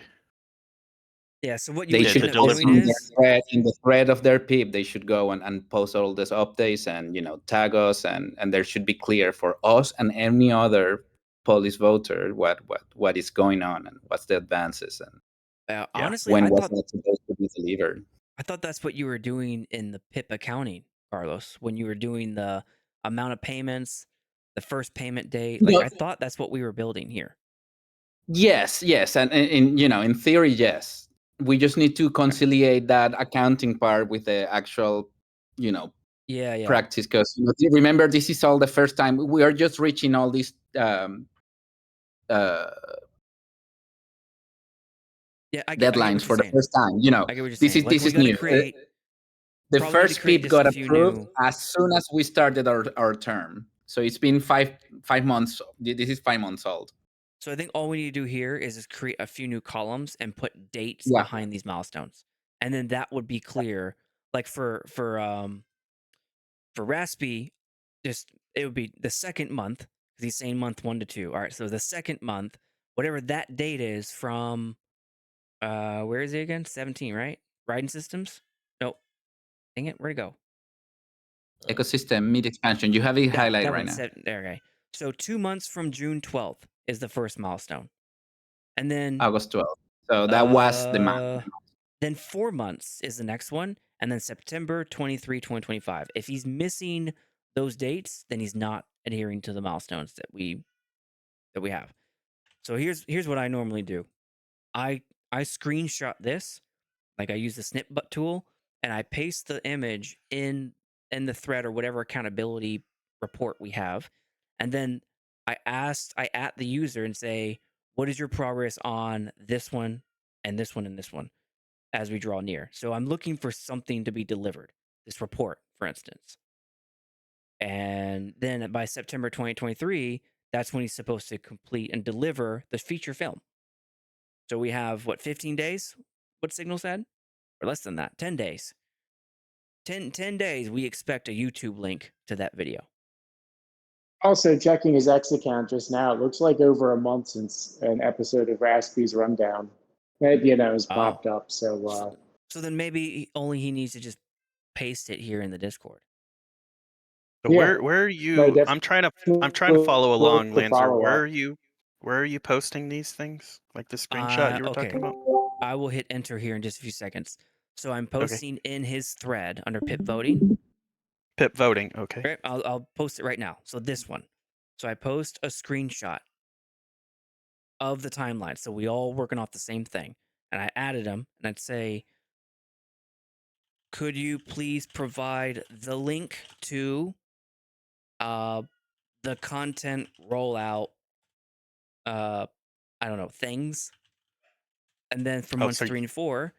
Speaker 3: Yeah, so what you
Speaker 4: they
Speaker 3: would
Speaker 4: should
Speaker 3: end up doing is
Speaker 4: in the thread of their pip, they should go and post all these updates and tag us, and there should be clear for us and any other police voter what is going on and what's the advances and
Speaker 3: honestly,
Speaker 4: when
Speaker 3: I
Speaker 4: was
Speaker 3: thought
Speaker 4: that supposed to be delivered.
Speaker 3: I thought that's what you were doing in the PIP accounting, Carlos, when you were doing the amount of payments, the first payment date. Like I thought that's what we were building here.
Speaker 4: Yes, and in theory, yes. We just need to conciliate that accounting part with the actual,
Speaker 3: Yeah.
Speaker 4: practice. Because remember, this is all the first time we are just reaching all these
Speaker 3: Yeah, I get
Speaker 4: deadlines
Speaker 3: what
Speaker 4: for
Speaker 3: you're
Speaker 4: the
Speaker 3: saying.
Speaker 4: first time.
Speaker 3: I get what you're
Speaker 4: This
Speaker 3: saying.
Speaker 4: is this
Speaker 3: we
Speaker 4: is
Speaker 3: got to
Speaker 4: new.
Speaker 3: create.
Speaker 4: The
Speaker 3: Probably need to
Speaker 4: first
Speaker 3: create
Speaker 4: PIP
Speaker 3: just a
Speaker 4: got
Speaker 3: few
Speaker 4: approved
Speaker 3: new.
Speaker 4: as soon as we started our term. So it's been five months. This is 5 months old.
Speaker 3: So I think all we need to do here is just create a few new columns and put dates
Speaker 4: Yeah.
Speaker 3: behind these milestones, and then that would be clear. Like for Raspy, just it would be the second month because he's saying month 1 to 2. All right, so the second month, whatever that date is from, where is he again? 17, right? Riding systems. No, dang it, where'd it go?
Speaker 4: Ecosystem mid expansion. You have it
Speaker 3: Yeah,
Speaker 4: highlighted
Speaker 3: that
Speaker 4: right
Speaker 3: one
Speaker 4: now.
Speaker 3: said there. Okay, so 2 months from June 12th is the first milestone, and then
Speaker 4: August 12th. So that was the month.
Speaker 3: then 4 months is the next one, and then September 23, 2025. If he's missing those dates, then he's not adhering to the milestones that we have. So here's what I normally do. I screenshot this, like I use the snip but tool, and I paste the image in the thread or whatever accountability report we have, and then I at the user and say, what is your progress on this one and this one and this one as we draw near? So I'm looking for something to be delivered, this report, for instance. And then by September 2023, that's when he's supposed to complete and deliver the feature film. So we have, what, 15 days? What Signal said? Or less than that, 10 days. 10 days, we expect a YouTube link to that video.
Speaker 2: Also, checking his X account just now, it looks like over a month since an episode of Raspy's Rundown, has popped up. So,
Speaker 3: So then maybe only he needs to just paste it here in the Discord.
Speaker 1: But
Speaker 2: Yeah.
Speaker 1: where are you?
Speaker 2: No,
Speaker 1: I'm trying to follow along,
Speaker 2: to
Speaker 1: Lanzer.
Speaker 2: follow
Speaker 1: Where
Speaker 2: up.
Speaker 1: are you? Where are you posting these things? Like the screenshot you were
Speaker 3: Okay.
Speaker 1: talking about?
Speaker 3: I will hit enter here in just a few seconds. So I'm
Speaker 1: Okay.
Speaker 3: posting in his thread under pip voting.
Speaker 1: Pip voting. Okay.
Speaker 3: Right, I'll post it right now. So this one. So I post a screenshot of the timeline. So we all working off the same thing. And I added them and I'd say, could you please provide the link to the content rollout I don't know, things? And then for months 3 and 4,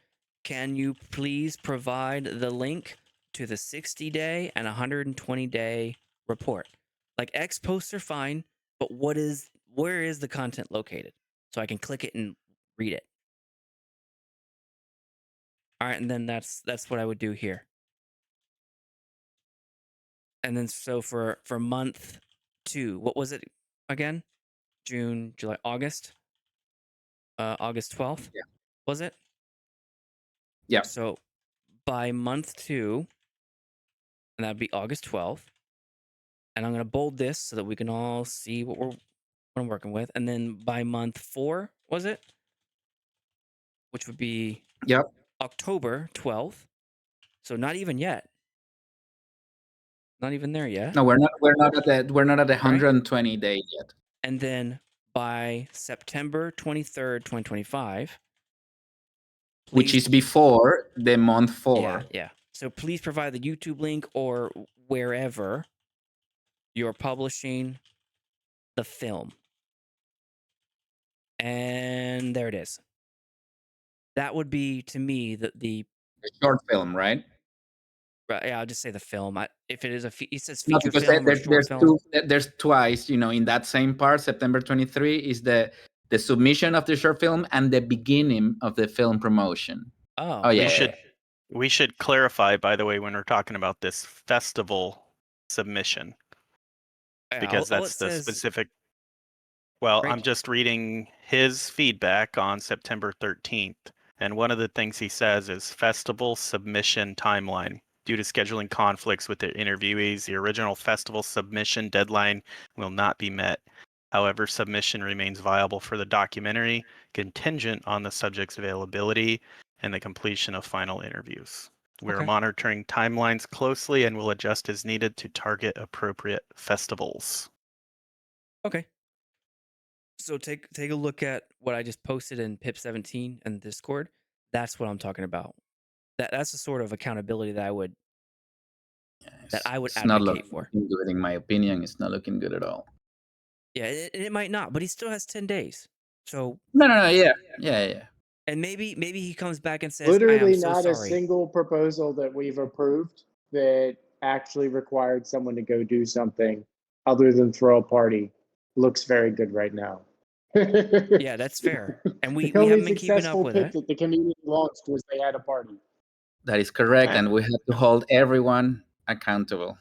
Speaker 3: can you please provide the link to the 60-day and 120-day report? Like X posts are fine, but where is the content located? So I can click it and read it. All right, and then that's what I would do here. And then so for month 2, what was it again? June, July, August. August 12th.
Speaker 4: Yeah.
Speaker 3: Was it?
Speaker 4: Yeah.
Speaker 3: So by month 2, and that'd be August 12th. And I'm gonna bold this so that we can all see what I'm working with. And then by month 4, was it? Which would be
Speaker 4: Yep.
Speaker 3: October 12th. So not even yet. Not even there yet.
Speaker 4: No, we're not at the 120 day yet.
Speaker 3: And then by September 23rd, 2025,
Speaker 4: which is before the month 4.
Speaker 3: Yeah. So please provide the YouTube link or wherever you're publishing the film. And there it is. That would be, to me, the
Speaker 4: short film, right?
Speaker 3: Right, yeah, I'll just say the film. If it is it says
Speaker 4: No,
Speaker 3: feature
Speaker 4: because
Speaker 3: film or short film.
Speaker 4: there's twice, in that same part, September 23 is the submission of the short film and the beginning of the film promotion.
Speaker 3: Oh,
Speaker 4: yeah.
Speaker 1: We should clarify, by the way, when we're talking about this festival submission, because that's the specific. Well, I'm just reading his feedback on September 13th. And one of the things he says is festival submission timeline. Due to scheduling conflicts with the interviewees, the original festival submission deadline will not be met. However, submission remains viable for the documentary, contingent on the subject's availability and the completion of final interviews. We're monitoring timelines closely and will adjust as needed to target appropriate festivals.
Speaker 3: Okay. So take a look at what I just posted in Pip 17 and Discord. That's what I'm talking about. That's the sort of accountability that I would
Speaker 4: It's not
Speaker 3: advocate
Speaker 4: looking
Speaker 3: for.
Speaker 4: good, in my opinion. It's not looking good at all.
Speaker 3: Yeah, it might not, but he still has 10 days. So
Speaker 4: No. Yeah.
Speaker 3: and maybe he comes back and says, "I am
Speaker 2: Literally
Speaker 3: so
Speaker 2: not a
Speaker 3: sorry."
Speaker 2: single proposal that we've approved that actually required someone to go do something other than throw a party looks very good right now.
Speaker 3: Yeah, that's fair. And we
Speaker 2: The only
Speaker 3: haven't been keeping up
Speaker 2: successful
Speaker 3: with
Speaker 2: pip
Speaker 3: it,
Speaker 2: that the community launched was they had a party.
Speaker 4: That is correct,
Speaker 1: Eh.
Speaker 4: and we have to hold everyone accountable.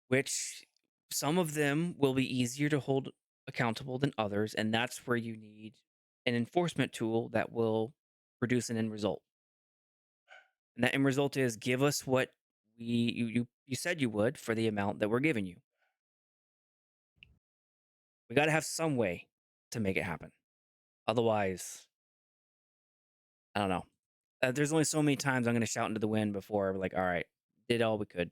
Speaker 3: which some of them will be easier to hold accountable than others, and that's where you need an enforcement tool that will produce an end result. And that end result is give us what you said you would for the amount that we're giving you. We got to have some way to make it happen. Otherwise, I don't know. There's only so many times I'm going to shout into the wind before we're like, all right, did all we could.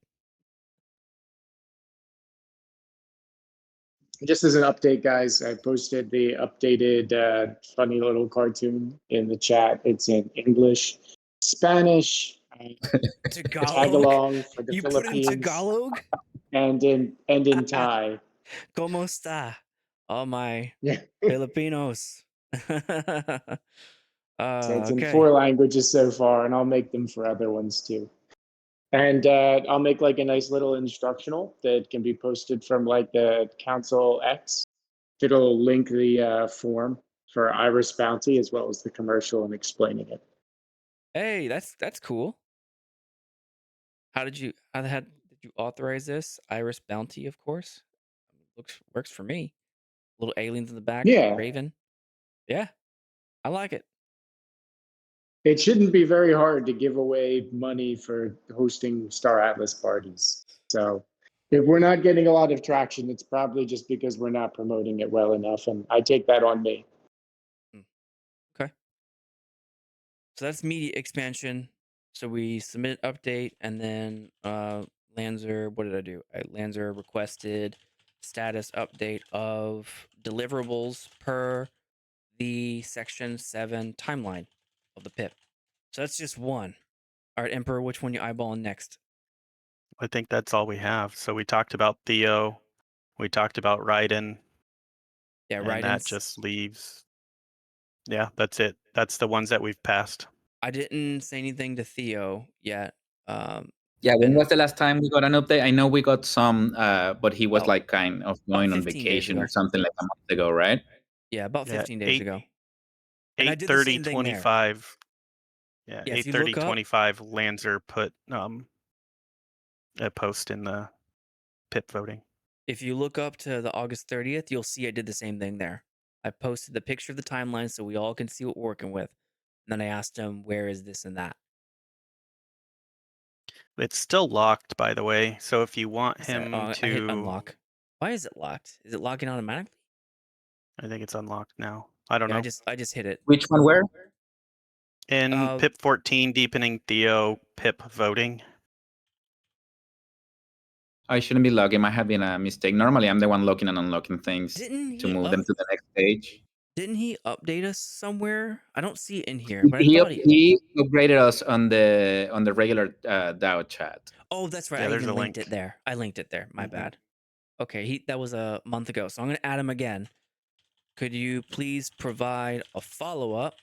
Speaker 2: Just as an update, guys, I posted the updated funny little cartoon in the chat. It's in English, Spanish, tag
Speaker 3: Tagalog?
Speaker 2: along for the
Speaker 3: You put in
Speaker 2: Philippines,
Speaker 3: Tagalog?
Speaker 2: and in Thai.
Speaker 3: ¿Cómo está? All my
Speaker 2: Yeah.
Speaker 3: Filipinos.
Speaker 2: So it's in
Speaker 3: Okay.
Speaker 2: 4 languages so far, and I'll make them for other ones too. And I'll make like a nice little instructional that can be posted from like the Council X. It'll link the form for Iris Bounty as well as the commercial and explaining it.
Speaker 3: Hey, that's cool. How did you authorize this? Iris Bounty, of course. Works for me. Little aliens in the back.
Speaker 2: Yeah.
Speaker 3: Raven. Yeah, I like it.
Speaker 2: It shouldn't be very hard to give away money for hosting Star Atlas parties. So if we're not getting a lot of traction, it's probably just because we're not promoting it well enough. And I take that on me.
Speaker 3: Okay. So that's media expansion. So we submit update, and then Lanzer, what did I do? Lanzer requested status update of deliverables per the section 7 timeline of the pip. So that's just one. All right, Emperor, which one you eyeballing next?
Speaker 1: I think that's all we have. So we talked about Theo, we talked about Raiden,
Speaker 3: Yeah,
Speaker 1: and
Speaker 3: right.
Speaker 1: that just leaves. Yeah, that's it. That's the ones that we've passed.
Speaker 3: I didn't say anything to Theo yet.
Speaker 4: Yeah, when
Speaker 3: been-
Speaker 4: was the last time we got an update? I know we got some, but he was
Speaker 3: Oh,
Speaker 4: like kind of going on
Speaker 3: 15 days
Speaker 4: vacation or
Speaker 3: ago.
Speaker 4: something like a month ago, right?
Speaker 3: Yeah, about
Speaker 1: Yeah,
Speaker 3: 15 days ago. And I did the
Speaker 1: 8:30,
Speaker 3: same thing there.
Speaker 1: 25. Yeah,
Speaker 3: Yeah, if you
Speaker 1: 8:30,
Speaker 3: look up,
Speaker 1: 25. Lanzer put a post in the pip voting.
Speaker 3: if you look up to the August 30th, you'll see I did the same thing there. I posted the picture of the timeline so we all can see what we're working with. And then I asked him, where is this and that?
Speaker 1: It's still locked, by the way. So if you want
Speaker 3: Is that-
Speaker 1: him
Speaker 3: I hit
Speaker 1: to,
Speaker 3: unlock. Why is it locked? Is it locking automatically?
Speaker 1: I think it's unlocked now. I don't
Speaker 3: Yeah,
Speaker 1: know.
Speaker 3: I just hit it.
Speaker 4: Which one where?
Speaker 1: In pip 14, deepening Theo pip voting.
Speaker 4: I shouldn't be logging. Might have been a mistake. Normally, I'm the one locking and unlocking things
Speaker 3: Didn't
Speaker 4: to
Speaker 3: he
Speaker 4: move them to the next page.
Speaker 3: Didn't he update us somewhere? I don't see it in here,
Speaker 4: He,
Speaker 3: but I thought
Speaker 4: he upgraded us on the regular DAO chat.
Speaker 3: Oh, that's right.
Speaker 1: Yeah,
Speaker 3: I
Speaker 1: there's
Speaker 3: even
Speaker 1: a
Speaker 3: linked
Speaker 1: link.
Speaker 3: it there. I linked it there. My
Speaker 1: Mhm.
Speaker 3: bad. Okay, that was a month ago, so I'm gonna add him again. Could you please provide a follow up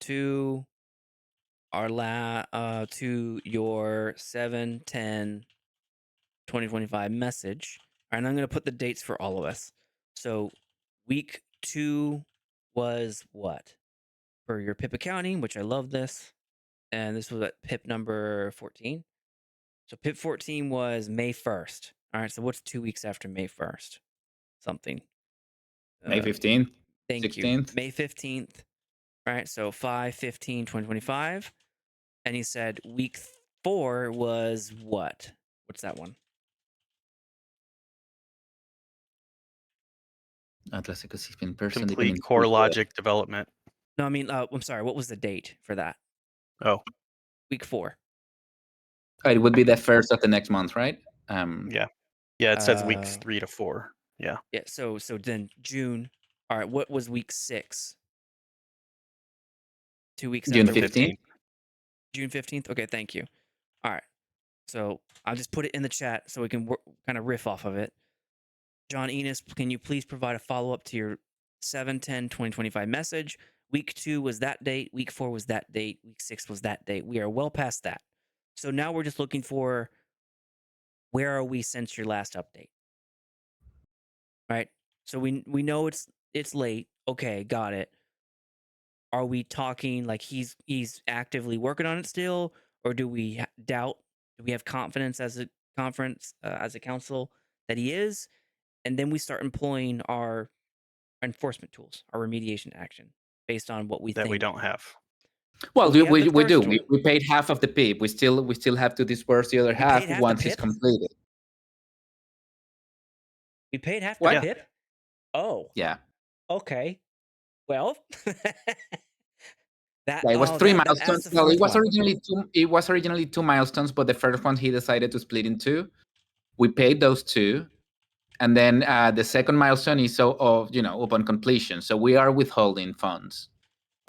Speaker 3: to our to your 7/10/2025 message? And I'm gonna put the dates for all of us. So week 2 was what? For your PIP accounting, which I love this. And this was at PIP number 14. So PIP 14 was May 1st. All right, so what's 2 weeks after May 1st? Something.
Speaker 4: May 15th?
Speaker 3: Thank
Speaker 4: 16th?
Speaker 3: you. May 15th. All right, so 5/15/2025. And he said week 4 was what? What's that one?
Speaker 4: Atlas ecosystem person
Speaker 1: Complete
Speaker 4: depending
Speaker 1: core
Speaker 4: on-
Speaker 1: logic development.
Speaker 3: No, I mean, I'm sorry. What was the date for that?
Speaker 1: Oh,
Speaker 3: Week 4.
Speaker 4: It would be the first of the next month, right?
Speaker 1: yeah. Yeah, it says weeks
Speaker 3: Uh,
Speaker 1: 3 to 4. Yeah.
Speaker 3: Yeah, so then June All right, what was week 6? 2 weeks
Speaker 4: June
Speaker 3: after
Speaker 4: 15th.
Speaker 3: June 15th? Okay, thank you. All right. So I'll just put it in the chat so we can kind of riff off of it. John Enos, can you please provide a follow-up to your 7/10/2025 message? Week 2 was that date. Week 4 was that date. Week 6 was that date. We are well past that. So now we're just looking for where are we since your last update? Right? So we know it's late. Okay, got it. Are we talking like he's actively working on it still, or do we doubt? Do we have confidence as a conference, as a council, that he is? And then we start employing our enforcement tools, our remediation action, based on what we
Speaker 1: that
Speaker 3: think.
Speaker 1: we don't have.
Speaker 4: Well,
Speaker 3: we
Speaker 4: we
Speaker 3: have the
Speaker 4: do.
Speaker 3: first one.
Speaker 4: We paid half of the PIP. We still have to disperse the other half
Speaker 3: paid half the
Speaker 4: once it's
Speaker 3: PIP?
Speaker 4: completed.
Speaker 3: We paid half
Speaker 4: What?
Speaker 3: the
Speaker 1: Yeah.
Speaker 3: PIP? Oh,
Speaker 4: Yeah.
Speaker 3: okay. Well, that
Speaker 4: Yeah, it was
Speaker 3: oh,
Speaker 4: 3
Speaker 3: that adds
Speaker 4: milestones.
Speaker 3: the
Speaker 4: Well,
Speaker 3: fourth
Speaker 4: it was
Speaker 3: one.
Speaker 4: originally two. It was originally 2 milestones, but the first one he decided to split in 2. We paid those 2, and then the second milestone is upon completion. So we are withholding funds.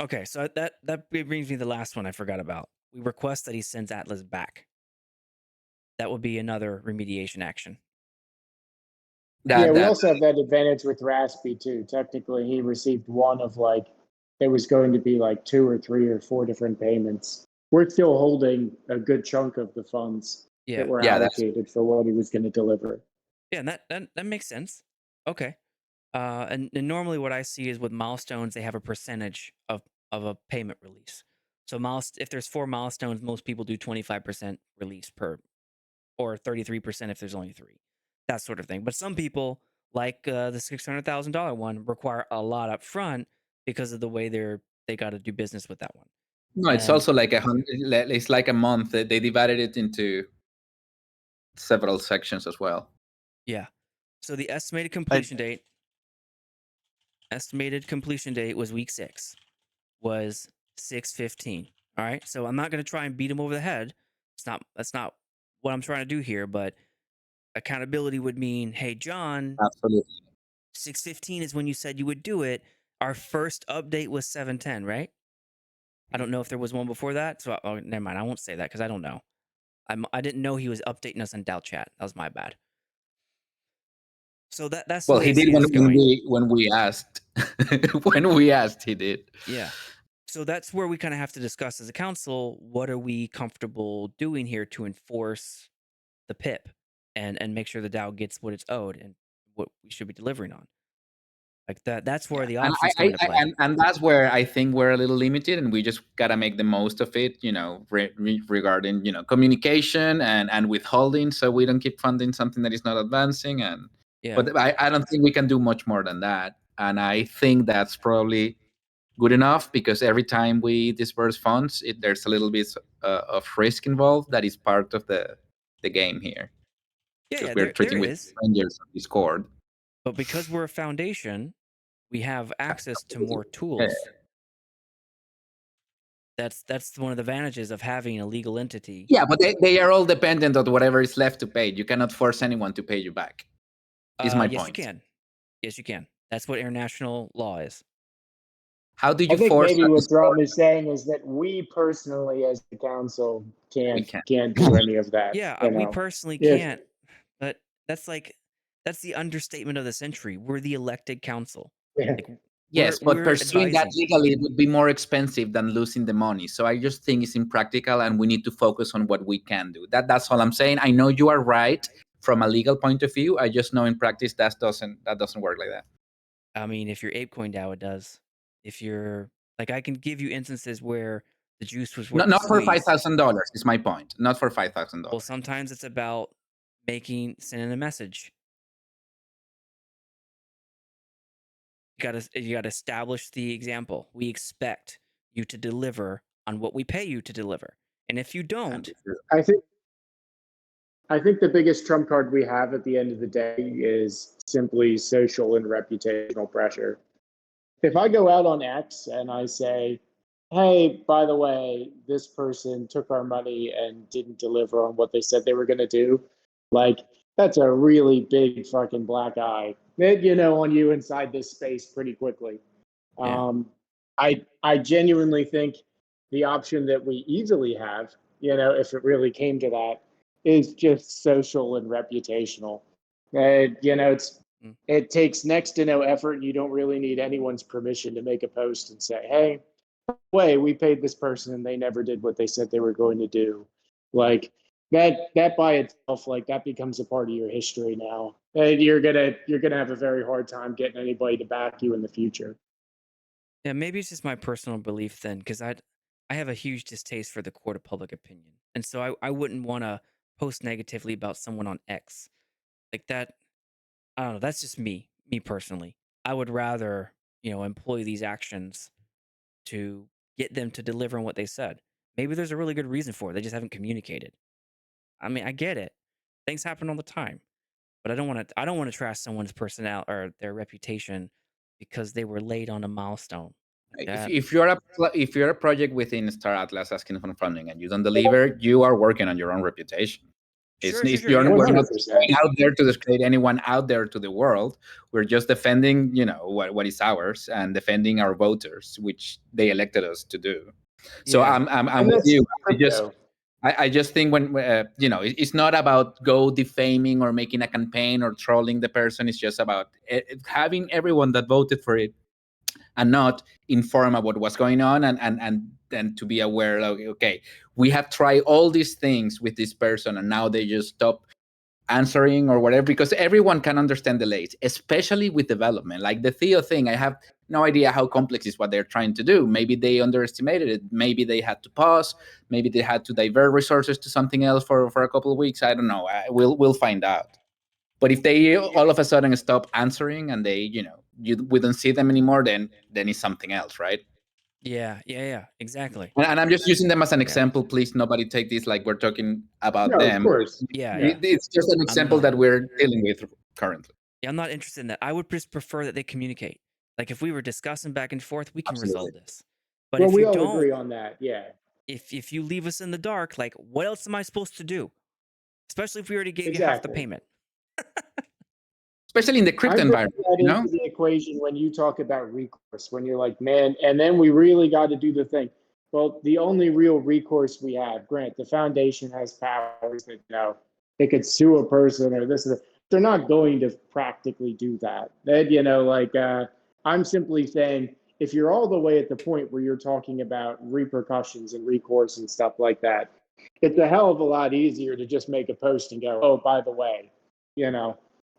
Speaker 3: Okay, so that brings me to the last one I forgot about. We request that he sends Atlas back. That would be another remediation action.
Speaker 2: We also have that advantage with Raspy too. Technically, he received one of there was going to be 2 or 3 or 4 different payments. We're still holding a good chunk of the funds that were allocated for what he was going to deliver.
Speaker 3: Yeah, and that makes sense. Okay. And normally what I see is with milestones, they have a percentage of a payment release. So if there's 4 milestones, most people do 25% release per, or 33% if there's only 3, that sort of thing. But some people, like the $600,000 one, require a lot up front because of the way they got to do business with that one.
Speaker 4: No, it's also like it's like a month. They divided it into several sections as well.
Speaker 3: Yeah. So the estimated completion date was week 6, was 6/15. All right. So I'm not going to try and beat him over the head. That's not what I'm trying to do here. But accountability would mean, hey, John,
Speaker 4: Absolutely.
Speaker 3: 6/15 is when you said you would do it. Our first update was 7/10, right? I don't know if there was one before that. So never mind. I won't say that because I don't know. I didn't know he was updating us on DAO chat. That was my bad. So that's
Speaker 4: well,
Speaker 3: the way
Speaker 4: he did when we asked. When we asked, he did.
Speaker 3: Yeah. So that's where we kind of have to discuss as a council, what are we comfortable doing here to enforce the PIP and make sure the DAO gets what it's owed and what we should be delivering on. Like that's where the options come into play.
Speaker 4: And that's where I think we're a little limited, and we just gotta make the most of it. Regarding communication and withholding, so we don't keep funding something that is not advancing. And but I don't think we can do much more than that. And I think that's probably good enough, because every time we disperse funds, there's a little bit of risk involved that is part of the game here.
Speaker 3: Yeah,
Speaker 4: we're treating with strangers on Discord.
Speaker 3: But because we're a foundation, we have access to more tools. Yeah. That's one of the advantages of having a legal entity.
Speaker 4: Yeah, but they are all dependent on whatever is left to pay. You cannot force anyone to pay you back. Is my point.
Speaker 3: Yes, you can. Yes, you can. That's what international law is.
Speaker 4: How do you
Speaker 2: force? I think
Speaker 4: force?
Speaker 2: Maybe what Drum is saying is that we personally, as the council, can't do any of that.
Speaker 3: Yeah, we personally can't. But that's the understatement of the century. We're the elected council.
Speaker 2: Yeah.
Speaker 4: Yes, but pursuing that legally would be more expensive than losing the money. So I just think it's impractical, and we need to focus on what we can do. That's all I'm saying. I know you are right from a legal point of view. I just know in practice that doesn't work like that.
Speaker 3: I mean, if you're ApeCoin DAO, it does. If you're I can give you instances where the juice was worth
Speaker 4: not for $5,000 is my point. Not for $5,000.
Speaker 3: Well, sometimes it's about sending a message. You gotta establish the example. We expect you to deliver on what we pay you to deliver, and if you don't,
Speaker 2: I think the biggest trump card we have at the end of the day is simply social and reputational pressure. If I go out on X and I say, hey, by the way, this person took our money and didn't deliver on what they said they were going to do, that's a really big fucking black eye, on you inside this space pretty quickly.
Speaker 3: Yeah.
Speaker 2: I genuinely think the option that we easily have, if it really came to that, is just social and reputational.
Speaker 3: Mm.
Speaker 2: It takes next to no effort. You don't really need anyone's permission to make a post and say, "Hey, by the way, we paid this person and they never did what they said they were going to do." Like that by itself, like that becomes a part of your history now, and you're gonna have a very hard time getting anybody to back you in the future.
Speaker 3: Yeah, maybe it's just my personal belief then, because I have a huge distaste for the court of public opinion, and so I wouldn't want to post negatively about someone on X like that. I don't know. That's just me personally. I would rather employ these actions to get them to deliver on what they said. Maybe there's a really good reason for it. They just haven't communicated. I mean, I get it. Things happen all the time, but I don't want to. I don't want to trash someone's personnel or their reputation because they were late on a milestone like
Speaker 4: If,
Speaker 3: that.
Speaker 4: if you're a if you're a project within Star Atlas asking for funding and you don't deliver, you are working on your own reputation.
Speaker 3: Sure, sure, sure.
Speaker 4: You're,
Speaker 3: Yeah,
Speaker 4: we're not
Speaker 2: 100%.
Speaker 4: out there to discredit anyone out there to the world. We're just defending, what is ours and defending our voters, which they elected us to do. So
Speaker 3: yeah.
Speaker 4: I'm
Speaker 2: And
Speaker 4: with
Speaker 2: that's
Speaker 4: you.
Speaker 2: crypto.
Speaker 4: I just think when it's not about go defaming or making a campaign or trolling the person. It's just about having everyone that voted for it and not inform about what's going on and then to be aware of, okay, we have tried all these things with this person and now they just stop answering or whatever, because everyone can understand delays, especially with development. Like the Theo thing, I have no idea how complex is what they're trying to do. Maybe they underestimated it. Maybe they had to pause. Maybe they had to divert resources to something else for a couple of weeks. I don't know. We'll find out. But if they all of a sudden stop answering and they, we don't see them anymore, then it's something else, right?
Speaker 3: Yeah. Exactly.
Speaker 4: And I'm just using them as an
Speaker 3: Yeah.
Speaker 4: example. Please, nobody take this like we're talking about
Speaker 2: No, of
Speaker 4: them.
Speaker 2: course.
Speaker 3: Yeah.
Speaker 2: Yeah.
Speaker 4: It's just an example
Speaker 3: not-
Speaker 4: that we're dealing with currently.
Speaker 3: Yeah, I'm not interested in that. I would just prefer that they communicate. Like if we were discussing back and forth, we can
Speaker 4: Absolutely.
Speaker 3: resolve this. But
Speaker 2: Well,
Speaker 3: if
Speaker 2: we
Speaker 3: you
Speaker 2: all
Speaker 3: don't,
Speaker 2: agree on that. Yeah.
Speaker 3: if you leave us in the dark, like what else am I supposed to do? Especially if we already gave you half the
Speaker 2: Exactly.
Speaker 3: payment.
Speaker 4: Especially in the
Speaker 2: I
Speaker 4: crypto
Speaker 2: bring
Speaker 4: environment,
Speaker 2: that into the equation when you talk about recourse, when you're like, man, and then we really got to do the thing. Well, the only real recourse we have, Grant, the foundation has powers that, they could sue a person or this. They're not going to practically do that. I'm simply saying, if you're all the way at the point where you're talking about repercussions and recourse and stuff like that, it's a hell of a lot easier to just make a post and go, oh, by the way,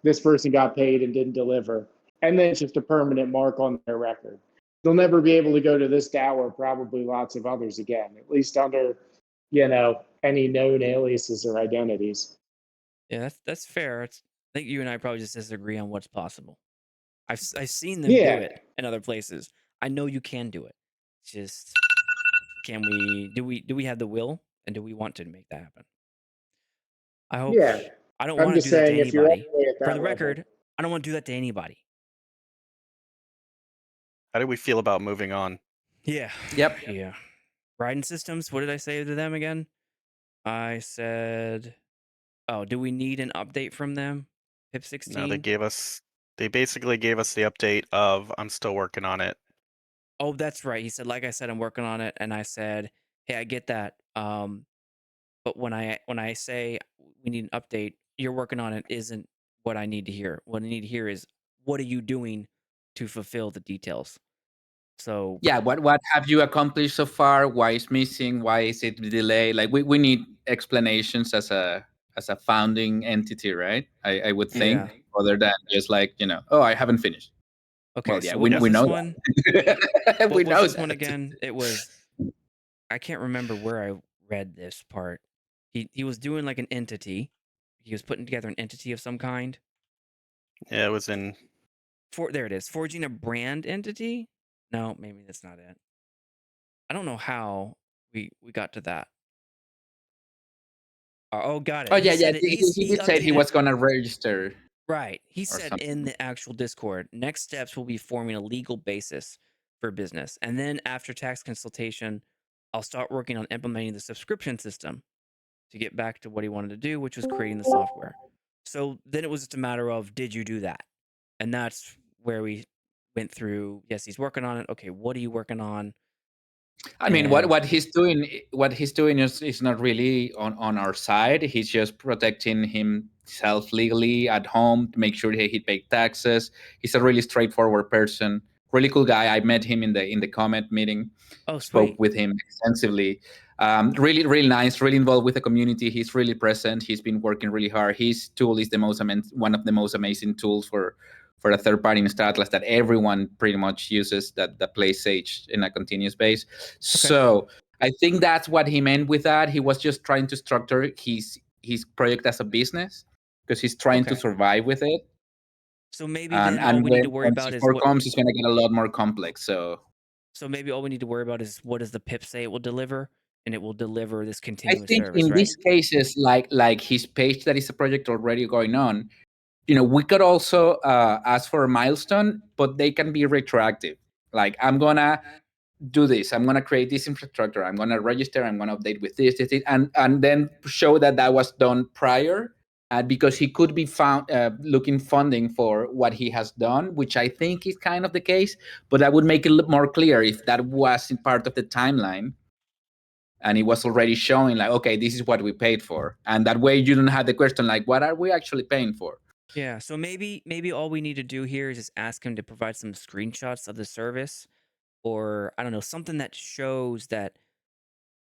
Speaker 2: this person got paid and didn't deliver. And then it's just a permanent mark on their record. They'll never be able to go to this DAO or probably lots of others again, at least under, any known aliases or identities.
Speaker 3: Yeah, that's fair. I think you and I probably just disagree on what's possible. I've seen them do
Speaker 2: Yeah.
Speaker 3: it in other places. I know you can do it. It's just can we do we have the will and do we want to make that happen? I hope.
Speaker 2: Yeah.
Speaker 3: I don't
Speaker 2: I'm
Speaker 3: want to
Speaker 2: just
Speaker 3: do that to
Speaker 2: saying, if you're all
Speaker 3: anybody.
Speaker 2: the way at
Speaker 3: For
Speaker 2: that
Speaker 3: the
Speaker 2: level,
Speaker 3: record, I don't want to do that to anybody.
Speaker 1: How do we feel about moving on?
Speaker 3: Yeah.
Speaker 4: Yep.
Speaker 3: Yeah. Riding systems. What did I say to them again? I said, "Oh, do we need an update from them?" PIP
Speaker 1: No,
Speaker 3: 16.
Speaker 1: they basically gave us the update of I'm still working on it.
Speaker 3: Oh, that's right. He said, like I said, I'm working on it, and I said, "Hey, I get that. But when I say we need an update, you're working on it isn't what I need to hear. What I need to hear is what are you doing to fulfill the details." So
Speaker 4: Yeah, what have you accomplished so far? Why is missing? Why is it delayed? Like we need explanations as a founding entity, right? I would think,
Speaker 3: Yeah.
Speaker 4: other than just like, oh, I haven't finished.
Speaker 3: okay,
Speaker 4: Well, yeah,
Speaker 3: so
Speaker 4: we
Speaker 3: what was
Speaker 4: we
Speaker 3: this
Speaker 4: know
Speaker 3: one?
Speaker 4: that.
Speaker 3: What
Speaker 4: We
Speaker 3: was
Speaker 4: know
Speaker 3: this one
Speaker 4: that.
Speaker 3: again? It was I can't remember where I read this part. He was doing like an entity. He was putting together an entity of some kind.
Speaker 1: Yeah, it was in
Speaker 3: There it is. Forging a brand entity? No, maybe that's not it. I don't know how we got to that. Oh, got it.
Speaker 4: Oh
Speaker 3: He
Speaker 4: yeah,
Speaker 3: said it.
Speaker 4: he did say he
Speaker 3: updated
Speaker 4: was gonna register
Speaker 3: right. He
Speaker 4: or
Speaker 3: said in
Speaker 4: something.
Speaker 3: the actual Discord, next steps will be forming a legal basis for business. And then after tax consultation, I'll start working on implementing the subscription system to get back to what he wanted to do, which was creating the software. So then it was just a matter of, did you do that? And that's where we went through. Yes, he's working on it. Okay, what are you working on?
Speaker 4: I mean,
Speaker 3: And
Speaker 4: what he's doing is not really on our side. He's just protecting himself legally at home to make sure he paid taxes. He's a really straightforward person, really cool guy. I met him in the comment meeting,
Speaker 3: oh,
Speaker 4: spoke
Speaker 3: sweet.
Speaker 4: with him extensively. Really, really nice, really involved with the community. He's really present. He's been working really hard. His tool is one of the most amazing tools for a third-party Mr. Atlas that everyone pretty much uses that plays Sage in a continuous base. So I think that's what he meant with that. He was just trying to structure his project as a business because he's trying to
Speaker 3: Okay.
Speaker 4: survive with it.
Speaker 3: So maybe
Speaker 4: And
Speaker 3: then all we need to worry
Speaker 4: when
Speaker 3: about is
Speaker 4: C4
Speaker 3: what.
Speaker 4: comes, it's going to get a lot more complex.
Speaker 3: So maybe all we need to worry about is what does the pip say it will deliver, and it will deliver this
Speaker 4: I
Speaker 3: continuous
Speaker 4: think
Speaker 3: service,
Speaker 4: in
Speaker 3: right?
Speaker 4: these cases, like his page that is a project already going on, we could also ask for a milestone, but they can be retroactive. Like, I'm gonna do this. I'm gonna create this infrastructure. I'm gonna register. I'm gonna update with this, and then show that was done prior. Because he could be found looking funding for what he has done, which I think is kind of the case. But that would make it more clear if that wasn't part of the timeline, and it was already showing like, okay, this is what we paid for, and that way you don't have the question like, what are we actually paying for?
Speaker 3: Yeah. So maybe all we need to do here is just ask him to provide some screenshots of the service, or I don't know, something that shows that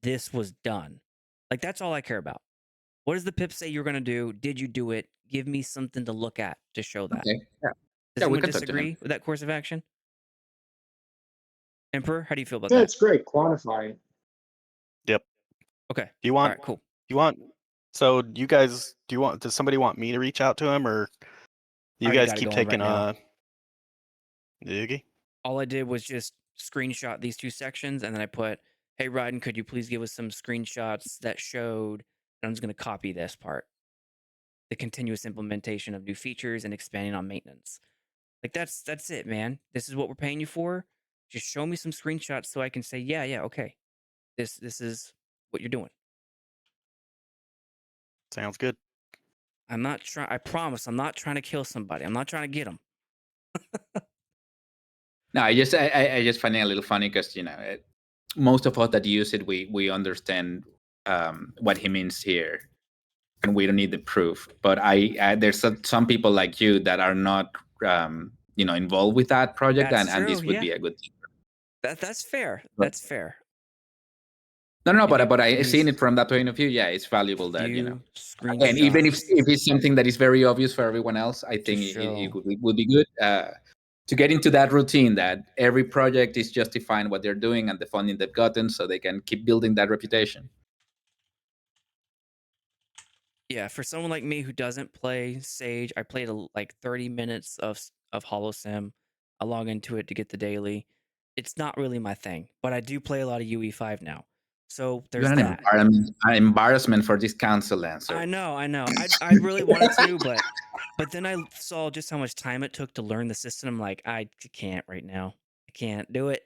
Speaker 3: this was done. Like that's all I care about. What does the pip say you're gonna do? Did you do it? Give me something to look at to show that.
Speaker 4: Okay, yeah,
Speaker 3: Does
Speaker 4: we
Speaker 3: anyone
Speaker 4: can talk to him.
Speaker 3: disagree with that course of action? Emperor, how do you feel about
Speaker 2: Yeah,
Speaker 3: that?
Speaker 2: it's great. Quantify it.
Speaker 1: Yep.
Speaker 3: Okay.
Speaker 1: You
Speaker 3: All
Speaker 1: want
Speaker 3: right. Cool.
Speaker 1: you want so you guys does somebody want me to reach out to him, or you
Speaker 3: Already
Speaker 1: guys
Speaker 3: got it
Speaker 1: keep
Speaker 3: going right
Speaker 1: taking
Speaker 3: now.
Speaker 1: Yugi?
Speaker 3: All I did was just screenshot these two sections, and then I put, "Hey, Ryden, could you please give us some screenshots that showed?" And I'm just going to copy this part: the continuous implementation of new features and expanding on maintenance. Like that's it, man. This is what we're paying you for. Just show me some screenshots so I can say, yeah, okay. This is what you're doing.
Speaker 1: Sounds good.
Speaker 3: I'm not trying. I promise, I'm not trying to kill somebody. I'm not trying to get them.
Speaker 4: No, I just find it a little funny because most of us that use it, we understand what he means here, and we don't need the proof. But there's some people like you that are not involved with that project,
Speaker 3: That's
Speaker 4: and
Speaker 3: true.
Speaker 4: this would
Speaker 3: Yeah,
Speaker 4: be a good thing.
Speaker 3: that's fair.
Speaker 4: But,
Speaker 3: That's fair.
Speaker 4: no,
Speaker 3: Can you
Speaker 4: but I seen
Speaker 3: please
Speaker 4: it from that point of view. Yeah, it's valuable that
Speaker 3: view
Speaker 4: again, even if
Speaker 3: screenshots
Speaker 4: it's something that is very obvious for everyone else, I
Speaker 3: to
Speaker 4: think
Speaker 3: show?
Speaker 4: it would be good to get into that routine that every project is justifying what they're doing and the funding they've gotten, so they can keep building that reputation.
Speaker 3: Yeah, for someone like me who doesn't play Sage, I played like 30 minutes of Hollow Sim. I log into it to get the daily. It's not really my thing, but I do play a lot of UE5 now. So there's
Speaker 4: You're
Speaker 3: that.
Speaker 4: an embarrassment for this council, Lancer.
Speaker 3: I know. I really wanted to, but then I saw just how much time it took to learn the system. I'm like, I can't right now. I can't do it.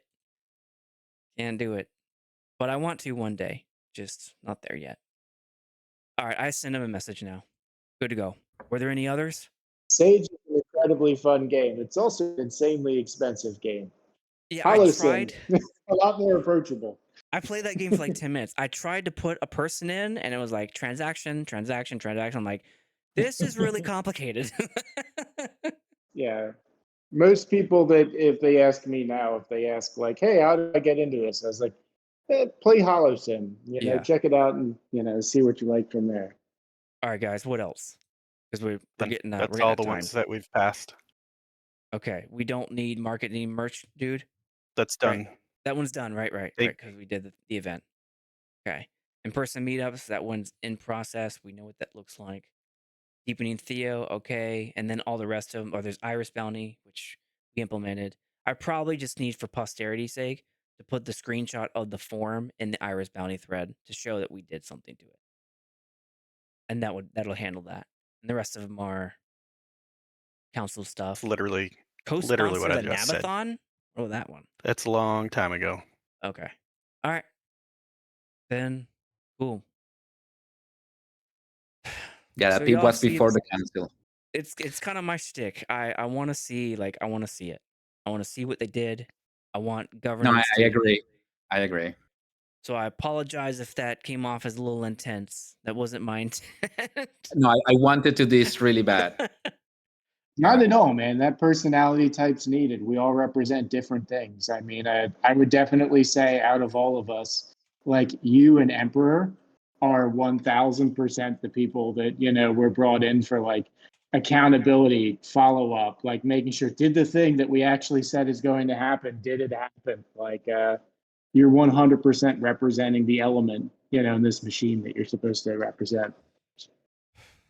Speaker 3: Can't do it. But I want to one day. Just not there yet. All right, I sent him a message now. Good to go. Were there any others?
Speaker 2: Sage is an incredibly fun game. It's also an insanely expensive game.
Speaker 3: Yeah, I
Speaker 2: Hollow Sim,
Speaker 3: tried.
Speaker 2: a lot more approachable.
Speaker 3: I played that game for like 10 minutes. I tried to put a person in, and it was like transaction. I'm like, this is really complicated.
Speaker 2: Yeah. Most people that if they ask me now, if they ask like, "Hey, how do I get into this?" I was like, "Play Hollow Sim.
Speaker 3: Yeah.
Speaker 2: Check it out and see what you like from there."
Speaker 3: All right, guys, what else? Because we're
Speaker 1: Then
Speaker 3: getting
Speaker 1: that's
Speaker 3: we're
Speaker 1: all
Speaker 3: getting
Speaker 1: the
Speaker 3: time.
Speaker 1: ones that we've passed.
Speaker 3: Okay, we don't need marketing merch, dude.
Speaker 1: That's done.
Speaker 3: Right. That one's done. Right.
Speaker 1: They-
Speaker 3: Because we did the event. Okay. In-person meetups, that one's in process. We know what that looks like. Deepening Theo, okay. And then all the rest of them. Or there's Iris Bounty, which we implemented. I probably just need, for posterity's sake, to put the screenshot of the form in the Iris Bounty thread to show that we did something to it. And that'll handle that. And the rest of them are council stuff.
Speaker 1: literally
Speaker 3: Co-sponsor
Speaker 1: what I
Speaker 3: the
Speaker 1: just said.
Speaker 3: Nabathon? Oh, that one.
Speaker 1: That's a long time ago.
Speaker 3: Okay. All right. Then, cool.
Speaker 4: Yeah,
Speaker 3: So
Speaker 4: that peep
Speaker 3: y'all
Speaker 4: was
Speaker 3: see
Speaker 4: before
Speaker 3: it's
Speaker 4: the council.
Speaker 3: it's kind of my shtick. I want to see I want to see it. I want to see what they did. I want
Speaker 4: No, I
Speaker 3: governance to.
Speaker 4: agree. I agree.
Speaker 3: So I apologize if that came off as a little intense. That wasn't my intent.
Speaker 4: No, I wanted to this really bad.
Speaker 2: Not
Speaker 3: Alright.
Speaker 2: at all, man. That personality type's needed. We all represent different things. I mean, I would definitely say out of all of us, like you and Emperor are 1000% the people that, you know, were brought in for like accountability, follow up, like making sure did the thing that we actually said is going to happen, did it happen? Like, you're 100% representing the element, you know, in this machine that you're supposed to represent.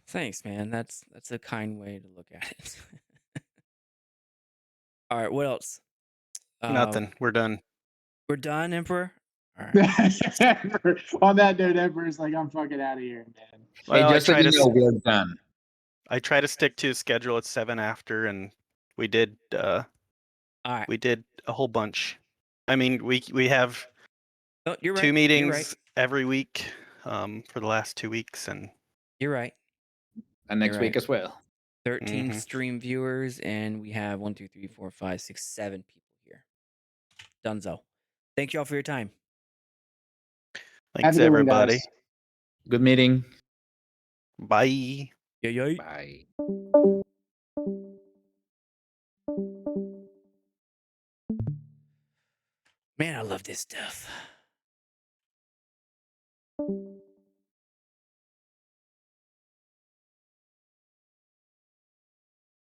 Speaker 3: Thanks, man. That's a kind way to look at it. All right, what else?
Speaker 1: Nothing. We're done.
Speaker 3: We're done, Emperor. All right.
Speaker 2: On that note, Emperor's like, I'm fucking out of here, man.
Speaker 1: Well,
Speaker 4: Hey,
Speaker 1: I
Speaker 4: just so
Speaker 1: try
Speaker 4: you
Speaker 1: to
Speaker 4: know, we're done.
Speaker 1: I try to stick to schedule at 7 after, and we did
Speaker 3: All right.
Speaker 1: we did a whole bunch. I mean, we have
Speaker 3: Oh, you're right.
Speaker 1: 2
Speaker 3: You're
Speaker 1: meetings
Speaker 3: right.
Speaker 1: every week for the last 2 weeks, and
Speaker 3: You're right.
Speaker 4: And next
Speaker 3: You're
Speaker 4: week
Speaker 3: right.
Speaker 4: as well.
Speaker 3: 13
Speaker 1: Mhm.
Speaker 3: stream viewers, and we have 1, 2, 3, 4, 5, 6, 7 people here. Dunzo. Thank you all for your time.
Speaker 2: Have
Speaker 1: Thanks
Speaker 2: a good one,
Speaker 1: everybody.
Speaker 2: guys.
Speaker 4: Good meeting.
Speaker 1: Bye.
Speaker 3: Yeah.
Speaker 4: Bye.
Speaker 3: Man, I love this stuff.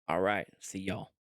Speaker 3: All right. See y'all.